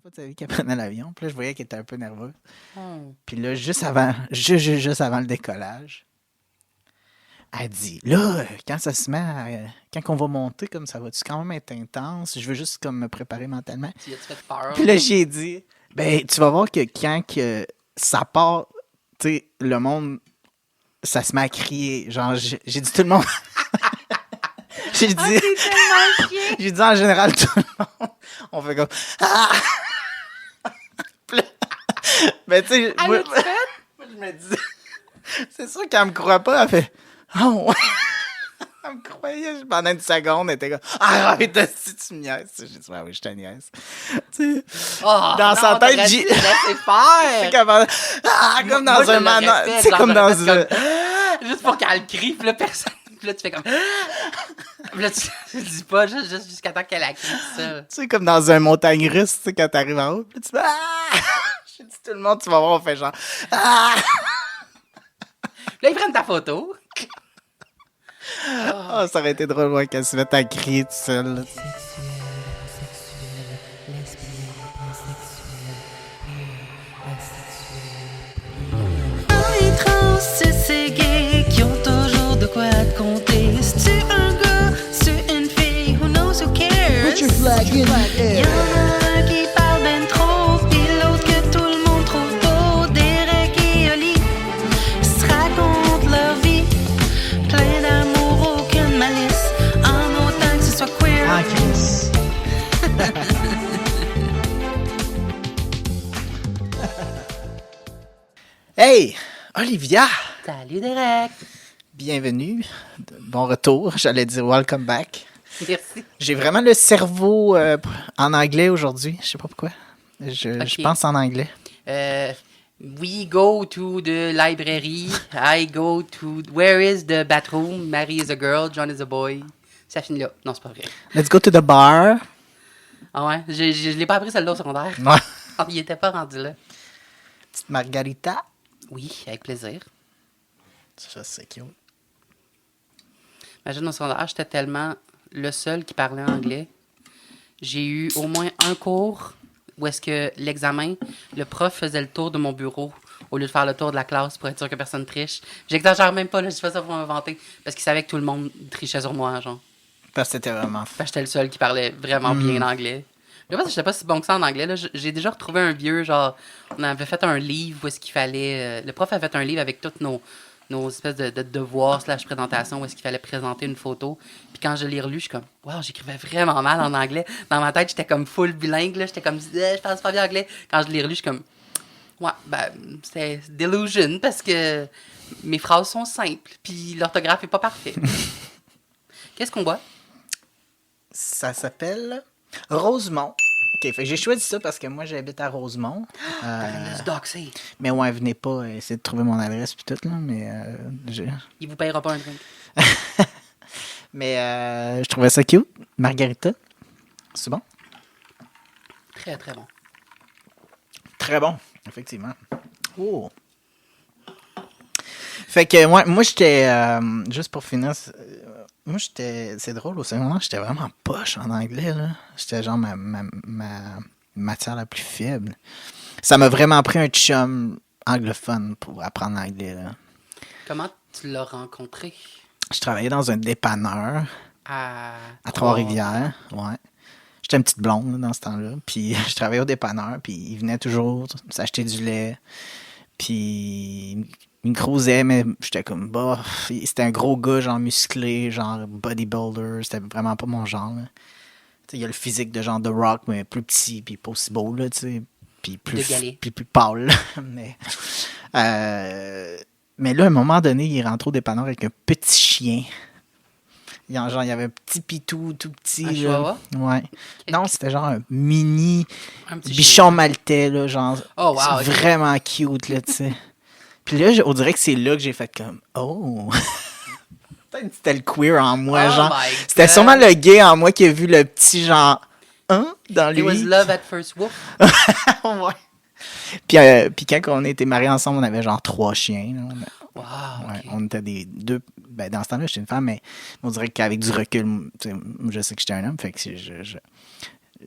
première fois de sa vie qu'elle prenait l'avion. Puis là, je voyais qu'elle était un peu nerveuse. Hmm. Puis là, juste avant le décollage, elle dit, là, quand ça se met quand on va monter, comme ça va-tu quand même être intense? Je veux juste comme me préparer mentalement. Tu as-tu fait peur? Puis là, j'ai dit, ben, tu vas voir que quand que ça part, tu sais, le monde, ça se met à crier. Genre, j'ai dit tout le monde. J'ai dit, t'es tellement chien! j'ai dit en général, tout le monde, on fait comme, ah! Puis là, ben, tu sais, Elle moi, l'a-tu fait? moi, je me dis, c'est sûr qu'elle me croit pas, elle fait, oh, ouais. Elle me croyait pendant une seconde, elle était comme, arrête, si tu me niaises. J'ai dit, ouais, oui, je te niaise. Tu sais, Oh, dans sa tête, t'aurais j'ai. dû laisser C'est faire! comme Moi, dans je un l'aurais manoir. fait, Tu sais, genre, comme j'aurais dans fait un. comme, juste pour qu'elle crie, puis là, personne. Puis là, tu fais comme. Puis là, tu dis pas, juste jusqu'à temps qu'elle a crié ça. Tu sais, comme dans un montagne russe, tu sais, quand t'arrives en haut, puis tu fais, ah! J'ai dit tout le monde, tu vas voir, on fait genre, ah! Puis là, ils prennent ta photo. Oh, ça aurait été drôle, ouais, qu'elle se mette à crier tout seul, là. Les trans, c'est gay qui ont toujours de quoi te compter. C'est-tu un gars, c'est une fille, who knows, who cares? Put your flag in the air. Y'en a qui parlent ben trop, pis l'autre que tout le monde trouve beau. Derek et Oli se racontent leur vie, plein d'amour, aucune malice, en autant que ce soit queer. Ah, Chris. Hey, Olivia, Salut, Derek. bienvenue, bon retour, j'allais dire welcome back. Merci. J'ai vraiment le cerveau en anglais aujourd'hui, je sais pas pourquoi. Je Ok. pense en anglais. We go to the library. I go to. Where is the bathroom? Mary is a girl. John is a boy. Ça finit là. Non, c'est pas vrai. Let's go to the bar. Ah ouais? Je l'ai pas appris celle-là au secondaire. Ouais. Il était pas rendu là. Petite margarita. Oui, avec plaisir. Ça, c'est cute. Imagine au secondaire, j'étais tellement le seul qui parlait anglais. J'ai eu au moins un cours où est-ce que l'examen, le prof faisait le tour de mon bureau au lieu de faire le tour de la classe pour être sûr que personne triche. J'exagère même pas, là, je dis pas ça pour m'inventer. Parce qu'il savait que tout le monde trichait sur moi, genre. Parce que c'était vraiment Parce que j'étais le seul qui parlait vraiment bien anglais. Je sais pas si j'étais pas si bon que ça en anglais. Là. J'ai déjà retrouvé un vieux, genre, on avait fait un livre où est-ce qu'il fallait... le prof avait fait un livre avec toutes nos espèces de devoirs / présentations où est-ce qu'il fallait présenter une photo. Puis quand je l'ai relu, je suis comme, wow, j'écrivais vraiment mal en anglais. Dans ma tête, j'étais comme full bilingue. Là. J'étais comme, je parle pas bien anglais. Quand je l'ai relu, je suis comme, ouais, ben, c'est delusion parce que mes phrases sont simples. Puis l'orthographe est pas parfait. Qu'est-ce qu'on boit? Ça s'appelle Rosemont. OK, fait que j'ai choisi ça parce que moi, j'habite à Rosemont. Let's doxer. Mais ouais, venez pas essayer de trouver mon adresse puis tout, là. Mais, Il vous payera pas un drink. mais je trouvais ça cute. Margarita. C'est bon? Très, très bon. Très bon, effectivement. Oh! Fait que moi j'étais, juste pour finir, moi j'étais, c'est drôle, au secondaire, j'étais vraiment poche en anglais, là. J'étais genre ma matière la plus faible. Ça m'a vraiment pris un chum anglophone pour apprendre l'anglais, là. Comment tu l'as rencontré? Je travaillais dans un dépanneur À à Trois-Rivières, ouais. J'étais une petite blonde, là, dans ce temps-là. Puis je travaillais au dépanneur, puis il venait toujours s'acheter du lait. Puis il me croisait, mais j'étais comme, bah, c'était un gros gars, genre musclé, genre bodybuilder. C'était vraiment pas mon genre, là. Tu sais, il y a le physique de genre The Rock, mais plus petit, puis pas aussi beau, là, tu sais. Puis plus, De galet. puis plus pâle, là. Mais là, à un moment donné, il rentre au dépanneur avec un petit chien. Genre, il y avait un petit pitou, tout petit. Un là. chihuahua? Ouais. Non, c'était genre un mini un petit bichon maltais, là, genre. Oh, wow, ok. Vraiment cute, là, tu sais. Puis là, on dirait que c'est là que j'ai fait comme, oh. Peut-être que c'était le queer en moi, Oh genre. my C'était God. sûrement le gay en moi qui a vu le petit, genre, dans lui. It was love at first whoop. Ouais. Puis quand on était mariés ensemble, on avait genre 3 chiens, là. Wow, Ouais, ok. on était des deux. Ben, dans ce temps-là, j'étais une femme, mais on dirait qu'avec du recul, tu sais, moi, je sais que j'étais un homme, fait que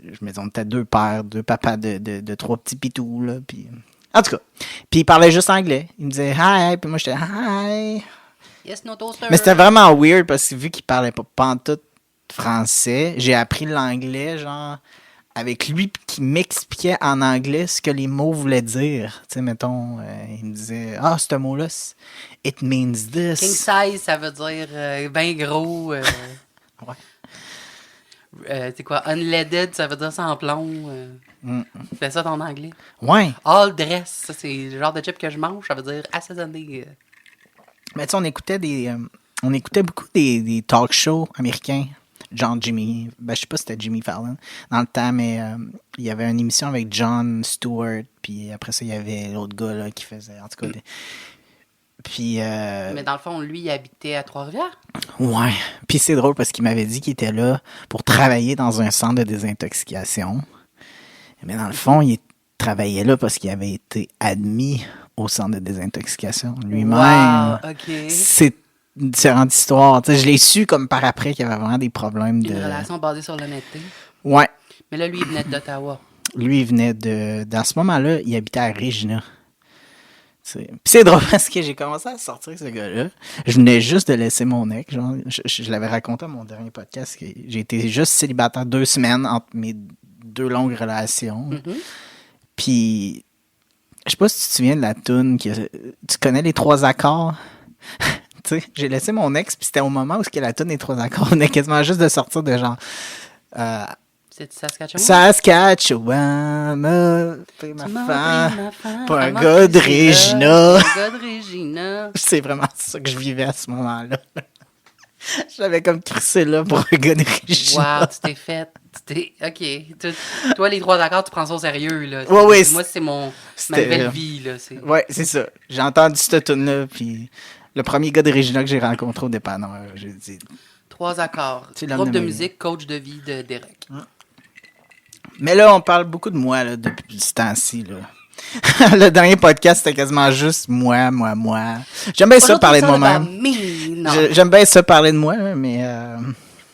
je me disais, on était deux pères, deux papas de trois petits pitous, là. Puis, en tout cas. Puis il parlait juste anglais. Il me disait hi, puis moi j'étais hi. Yes, no toaster. Mais c'était vraiment weird parce que vu qu'il parlait pas pantoute français, j'ai appris l'anglais, genre, avec lui qui m'expliquait en anglais ce que les mots voulaient dire. Tu sais, mettons, il me disait, ce mot-là, it means this. King size, ça veut dire ben gros. Ouais. C'est quoi? Unleaded, ça veut dire sans plomb. Tu fais ça ton anglais. Ouais. All dress, ça c'est le genre de chip que je mange, ça veut dire assaisonné. Mais tu sais, on écoutait beaucoup des talk shows américains. Genre Jimmy, je sais pas si c'était Jimmy Fallon dans le temps, mais il y avait une émission avec Jon Stewart, puis après ça, il y avait l'autre gars là, qui faisait, en tout cas, puis... Mais dans le fond, lui, il habitait à Trois-Rivières. Ouais, puis c'est drôle parce qu'il m'avait dit qu'il était là pour travailler dans un centre de désintoxication, mais dans le fond, il travaillait là parce qu'il avait été admis au centre de désintoxication lui-même. Wow, OK. C'est une différente histoire. Tu sais, je l'ai su comme par après qu'il y avait vraiment des problèmes de... Une relation basée sur l'honnêteté. Ouais. Mais là, lui, il venait d'Ottawa. Lui, il venait de... Dans ce moment-là, il habitait à Regina. Puis c'est drôle parce que j'ai commencé à sortir avec ce gars-là. Je venais juste de laisser mon ex. Genre, je l'avais raconté à mon dernier podcast. Que j'ai été juste célibataire 2 semaines entre mes 2 longues relations. Mm-hmm. Puis, je sais pas si tu te souviens de la toune. Tu connais les 3 accords? Tu sais, j'ai laissé mon ex, puis c'était au moment où la toune des 3 accords, on est quasiment juste de sortir de genre... C'est Saskatchewan? Saskatchewan, m'a pris ma femme, pas un gars de Regina. Un gars de Regina. C'est vraiment ça que je vivais à ce moment-là. J'avais comme crissé là pour un gars de Regina. Wow, tu t'es fait... OK. Toi, les 3 accords, tu prends ça au sérieux, là. Ouais, moi, c'est ma nouvelle vie, là. Ouais, c'est ça. J'ai entendu cette tune-là, puis... Le premier gars de Regina que j'ai rencontré au dépanneur, j'ai dit... 3 accords. Groupe de musique, coach de vie de Derek. Mais là, on parle beaucoup de moi là, depuis ce temps-ci. Là. Le dernier podcast, c'était quasiment juste moi. J'aime bien ça parler de moi-même. J'aime bien ça parler de moi, mais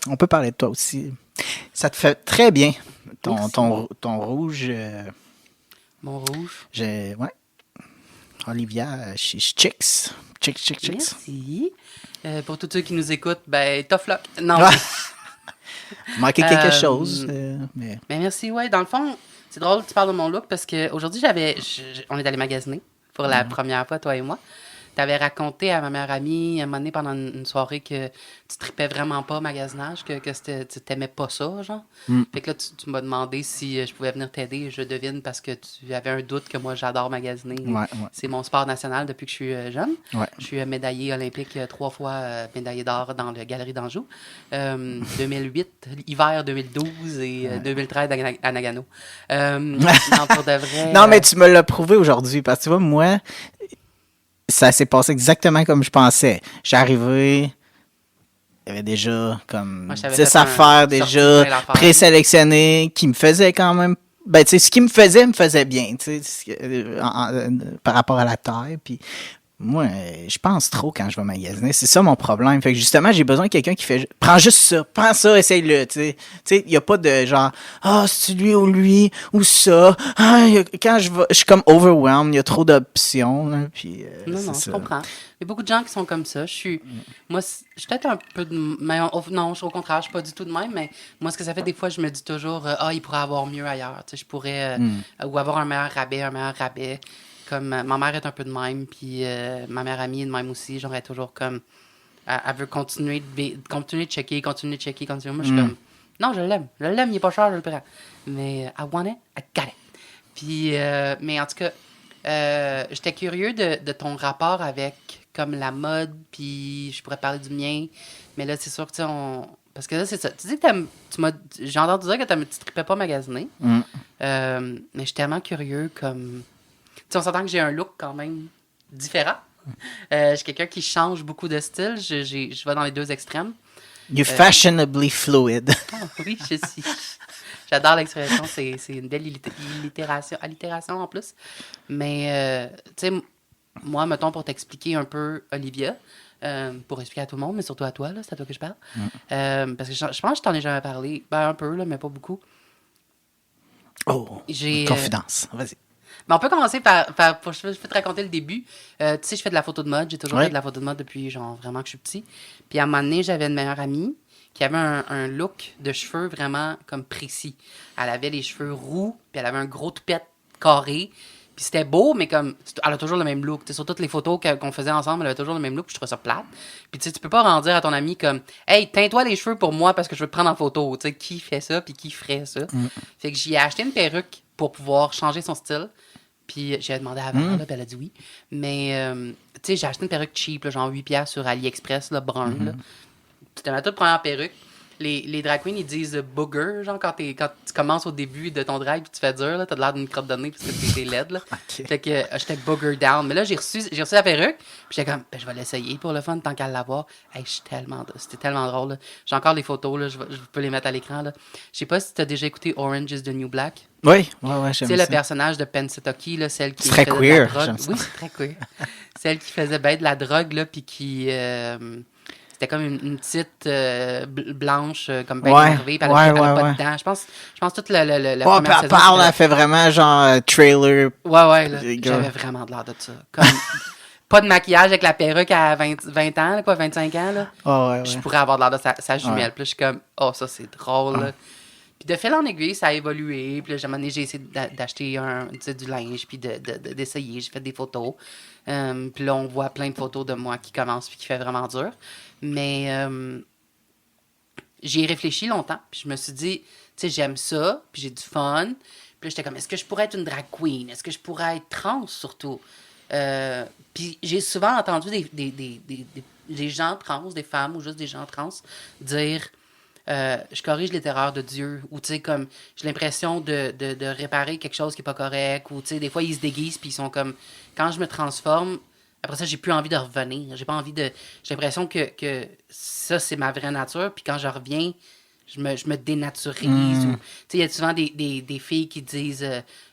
on peut parler de toi aussi. Ça te fait très bien. Ton rouge... Mon rouge? Ouais. Olivia, she's chicks. Chicks. Merci. Pour tous ceux qui nous écoutent, tough luck. Non. Manquait quelque chose. Mais merci, ouais. Dans le fond, c'est drôle que tu parles de mon look parce qu'aujourd'hui, on est allé magasiner pour la première fois, toi et moi. Tu avais raconté à ma meilleure amie, à un moment donné, pendant une soirée, que tu tripais vraiment pas magasinage, que tu t'aimais pas ça, genre. Fait que là, tu m'as demandé si je pouvais venir t'aider. Je devine parce que tu avais un doute que moi, j'adore magasiner. Ouais. C'est mon sport national depuis que je suis jeune. Ouais. Je suis médaillé olympique 3 fois, médaillé d'or dans la Galerie d'Anjou. 2008, hiver 2012 et 2013 à Nagano. Non, pour de vrai... Non, mais tu me l'as prouvé aujourd'hui parce que tu vois, moi... Ça s'est passé exactement comme je pensais. J'ai arrivé, il y avait déjà comme 10 affaires déjà présélectionnées qui me faisaient quand même... Ben, tu sais, ce qui me faisait bien, tu sais, par rapport à la taille. Puis moi, je pense trop quand je vais magasiner. C'est ça mon problème. Fait que justement, j'ai besoin de quelqu'un qui fait... Prends juste ça. Prends ça, essaye-le, tu sais. Tu sais, il n'y a pas de genre... c'est lui ou ça. Quand je suis comme overwhelmed. Il y a trop d'options. Hein, puis, non, ça. Je comprends. Il y a beaucoup de gens qui sont comme ça. Moi, je suis peut-être un peu de... non, au contraire, je suis pas du tout de même. Mais moi, ce que ça fait, des fois, je me dis toujours... il pourrait avoir mieux ailleurs. Tu sais, je pourrais... ou avoir un meilleur rabais. Comme ma mère est un peu de même, puis ma meilleure amie est de même aussi. J'aurais toujours comme... Elle veut continuer de checker. Moi, je suis comme... Non, je l'aime, il est pas cher, je le prends. Mais I want it, I got it. Puis, mais en tout cas, j'étais curieux de ton rapport avec comme la mode, puis je pourrais parler du mien. Mais là, c'est sûr que, tu sais, parce que là, c'est ça. Tu dis que j'ai entendu dire que tu tripais pas magasiner. Mais je suis tellement curieux, comme... Tu sais, on s'entend que j'ai un look quand même différent. Je suis quelqu'un qui change beaucoup de style. Je vais dans les 2 extrêmes. You're fashionably fluid. Oui, je suis. J'adore l'expression. C'est une belle allitération en plus. Mais, tu sais, moi, mettons, pour t'expliquer un peu, Olivia, pour expliquer à tout le monde, mais surtout à toi, là, c'est à toi que je parle. Parce que je pense que je t'en ai jamais parlé. Ben, un peu, là, mais pas beaucoup. Oh, J'ai, confidence. Vas-y. Mais on peut commencer je peux te raconter le début. Tu sais, je fais de la photo de mode. J'ai toujours Ouais. fait de la photo de mode depuis, genre, vraiment que je suis petit. Puis à un moment donné, j'avais une meilleure amie qui avait un look de cheveux vraiment comme précis. Elle avait les cheveux roux, puis elle avait un gros toupette carré. Puis c'était beau, mais comme, elle a toujours le même look. T'sais, sur toutes les photos qu'on faisait ensemble, elle avait toujours le même look, puis je trouvais ça plate. Puis tu sais, tu peux pas rendir à ton ami comme, hey, teins-toi les cheveux pour moi parce que je veux te prendre en photo. Tu sais, qui fait ça, puis qui ferait ça? Fait que j'y ai acheté une perruque pour pouvoir changer son style. Puis j'ai demandé à Val, là, puis elle a dit oui. Mais, tu sais, j'ai acheté une perruque cheap, là, genre 8 piastres sur AliExpress, là, brun, là. C'était ma toute première perruque. Les drag queens, ils disent booger, genre quand tu commences au début de ton drag puis tu fais dur, là, t'as l'air d'une crotte de nez parce que t'es laide, là. Ok. Fait que j'étais booger down. Mais là, j'ai reçu la perruque, puis j'étais comme, ben, je vais l'essayer pour le fun, tant qu'à l'avoir. Hey, c'était tellement drôle, là. J'ai encore les photos, là, je peux les mettre à l'écran, là. Je sais pas si t'as déjà écouté Orange is the New Black. Oui, ouais, Tu j'aime sais, ça. le personnage de Pennsatucky, là, celle qui C'est très faisait queer, de la drogue. j'aime ça. Oui, c'est très queer. Celle qui faisait bien de la drogue, là, puis qui... c'était comme une petite blanche, comme bien Ouais, énervée, puis elle ouais, a pas ouais. de dents. Je pense toute la Oh, première puis elle saison, parle, c'était- elle fait vraiment genre trailer. Ouais, là, Les gars. j'avais vraiment de l'air de ça. Comme, pas de maquillage avec la perruque à 20 ans, là, quoi, 25 ans, là. Oh, ouais, Je ouais. pourrais avoir de l'air de sa jumelle. Ouais. Puis là, je suis comme, oh, ça, c'est drôle. là. Puis de fil en aiguille, ça a évolué. Puis là, à un moment donné, j'ai essayé d'acheter tu sais, du linge, puis d'essayer. J'ai fait des photos. Puis là, on voit plein de photos de moi qui commencent, puis qui fait vraiment dur. Mais j'y ai réfléchi longtemps. Puis je me suis dit, tu sais, j'aime ça, puis j'ai du fun. Puis là, j'étais comme, est-ce que je pourrais être une drag queen? Est-ce que je pourrais être trans, surtout? Puis j'ai souvent entendu des gens trans, des femmes ou juste des gens trans, dire je corrige les erreurs de Dieu, ou tu sais, comme j'ai l'impression de réparer quelque chose qui est pas correct, ou tu sais, des fois ils se déguisent puis ils sont comme, quand je me transforme, après ça j'ai plus envie de revenir, j'ai pas envie de, j'ai l'impression que ça c'est ma vraie nature, puis quand je reviens, je me dénaturise. Ou, tu sais, il y a souvent des filles qui disent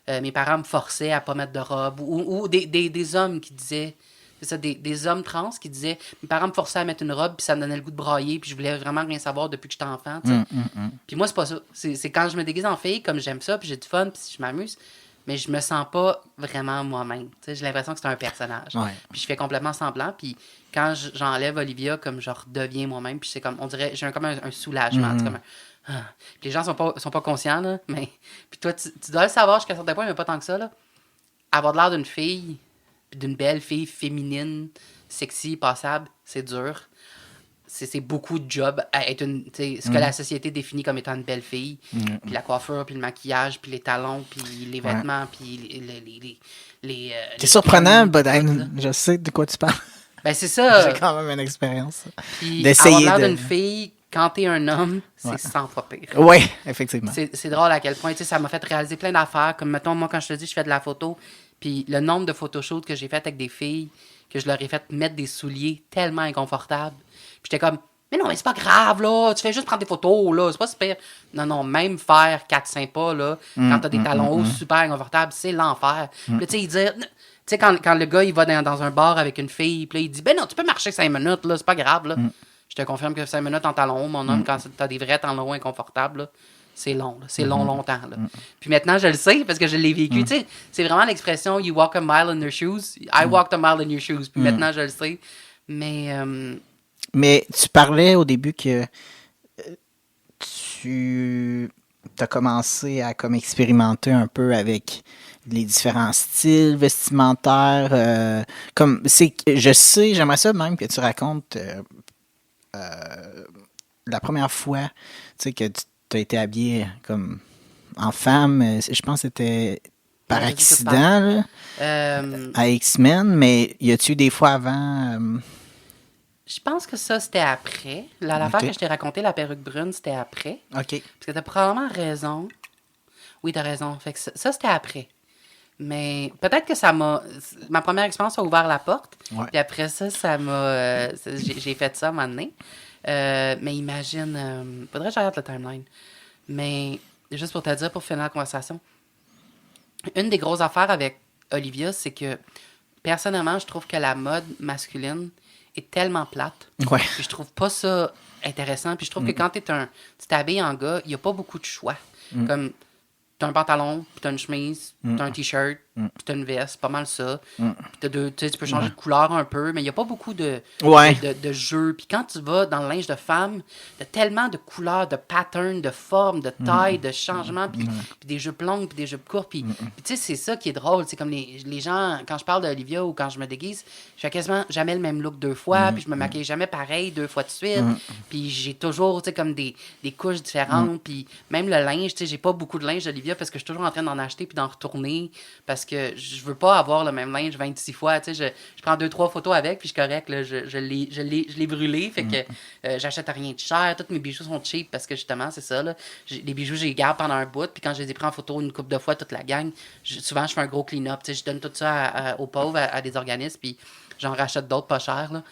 mes parents me forçaient à pas mettre de robe, ou des hommes qui disaient, c'est ça, des hommes trans qui disaient mes parents me forçaient à mettre une robe, puis ça me donnait le goût de brailler, puis je voulais vraiment rien savoir depuis que j'étais enfant. Tu sais. Puis moi, c'est pas ça. C'est quand je me déguise en fille, comme j'aime ça, puis j'ai du fun, puis je m'amuse, mais je me sens pas vraiment moi-même. Tu sais, j'ai l'impression que c'est un personnage. Ouais. Puis je fais complètement semblant, puis quand j'enlève Olivia, comme je redeviens moi-même, puis c'est comme, on dirait, j'ai comme un soulagement, tu sais, comme un... Ah. Puis les gens sont pas conscients, là, mais... Puis toi, tu dois le savoir jusqu'à un certain point, mais pas tant que ça, là. Avoir de l'air d'une fille, puis d'une belle fille féminine, sexy, passable, c'est dur. C'est beaucoup de job à être une... tu sais, ce que la société définit comme étant une belle fille. Puis la coiffure, puis le maquillage, puis les talons, puis les vêtements, puis les C'est surprenant, tenues, but tout, là. je sais de quoi tu parles. Ben, c'est ça. J'ai quand même une expérience. Puis d'essayer avoir l'air de- d'une fille, quand t'es un homme, c'est Ouais. 100 fois pire. Oui, effectivement. C'est drôle à quel point, tu sais, ça m'a fait réaliser plein d'affaires. Comme, mettons, moi, quand je te dis, je fais de la photo, puis le nombre de photoshoots que j'ai fait avec des filles, que je leur ai fait mettre des souliers tellement inconfortables. Puis j'étais comme, mais non, mais c'est pas grave, là, tu fais juste prendre des photos, là, c'est pas super. Non, même faire 4-5 pas, là, quand t'as des talons hauts super inconfortables, c'est l'enfer. Puis là, tu sais, il dit... Tu sais, quand le gars, il va dans un bar avec une fille, puis là, il dit, ben non, tu peux marcher 5 minutes, là, c'est pas grave, là. Je te confirme que 5 minutes en talons hauts, mon homme, quand t'as des vrais talons hauts inconfortables, là, c'est long, là. C'est longtemps, là. Puis maintenant, je le sais, parce que je l'ai vécu, tu sais. C'est vraiment l'expression, you walk a mile in their shoes. I walked a mile in your shoes. Puis maintenant, je le sais. Mais tu parlais au début que tu as commencé à comme expérimenter un peu avec les différents styles vestimentaires. Comme c'est, je sais, j'aimerais ça même que tu racontes la première fois, tu sais, que tu as été habillé comme en femme. Je pense que c'était par Ouais, je sais que tu accident là, à X-Men, mais y a-tu eu des fois avant? Je pense que ça, c'était après. L'affaire Ok. que je t'ai racontée, la perruque brune, c'était après. OK. Parce que t'as probablement raison. Oui, t'as raison. Fait que ça c'était après. Mais peut-être que ça m'a... Ma première expérience a ouvert la porte. Ouais. Puis après ça m'a... j'ai fait ça à un moment donné. Mais imagine... faudrait que je regarde le timeline. Mais juste pour te dire, pour finir la conversation, une des grosses affaires avec Olivia, c'est que personnellement, je trouve que la mode masculine est tellement plate. Ouais. Puis je trouve pas ça intéressant. Puis je trouve que quand tu t'habilles en gars, il n'y a pas beaucoup de choix. Comme t'as un pantalon, puis t'as une chemise, t'as un t-shirt, puis t'as une veste, c'est pas mal ça. Puis t'as tu sais, tu peux changer de couleur un peu, mais il y a pas beaucoup de jeux. Puis quand tu vas dans le linge de femme, t'as tellement de couleurs, de patterns, de formes, de tailles, de changements, puis des jupes longues, puis des jupes courtes. Puis tu sais, c'est ça qui est drôle. C'est comme les gens, quand je parle d'Olivia ou quand je me déguise, je fais quasiment jamais le même look 2 fois, puis je me maquille jamais pareil 2 fois de suite. Puis j'ai toujours, tu sais, comme des couches différentes, puis même le linge, tu sais, j'ai pas beaucoup de linge d'Olivia parce que je suis toujours en train d'en acheter puis d'en retourner parce que je veux pas avoir le même linge 26 fois, tu sais, je prends 2-3 photos avec puis je suis correct, là, je l'ai brûlé, fait que j'achète rien de cher, tous mes bijoux sont cheap parce que justement, c'est ça, là, les bijoux, je les garde pendant un bout, puis quand je les ai pris en photo une couple de fois, toute la gang, souvent, je fais un gros clean-up, tu sais, je donne tout ça aux pauvres, à des organismes, puis j'en rachète d'autres pas chers, là.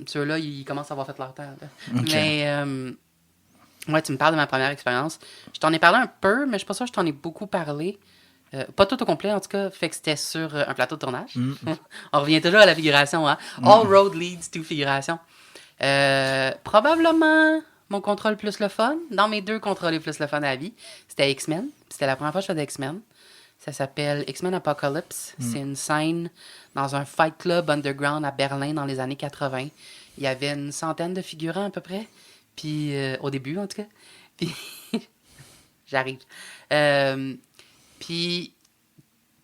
Ceux-là, ils commencent à avoir fait leur temps, là. Okay. Mais... ouais, tu me parles de ma première expérience. Je t'en ai parlé un peu, mais je suis pas sûre que je t'en ai beaucoup parlé. Pas tout au complet, en tout cas. Fait que c'était sur un plateau de tournage. On revient toujours à la figuration, hein. All road leads to figuration. Probablement mon contrat le plus le fun. Dans mes 2 contrats les plus le fun à la vie, c'était X-Men. C'était la première fois que je faisais X-Men. Ça s'appelle X-Men Apocalypse. C'est une scène dans un fight club underground à Berlin dans les années 80. Il y avait une centaine de figurants à peu près. Puis, au début, en tout cas. Puis, j'arrive. Puis,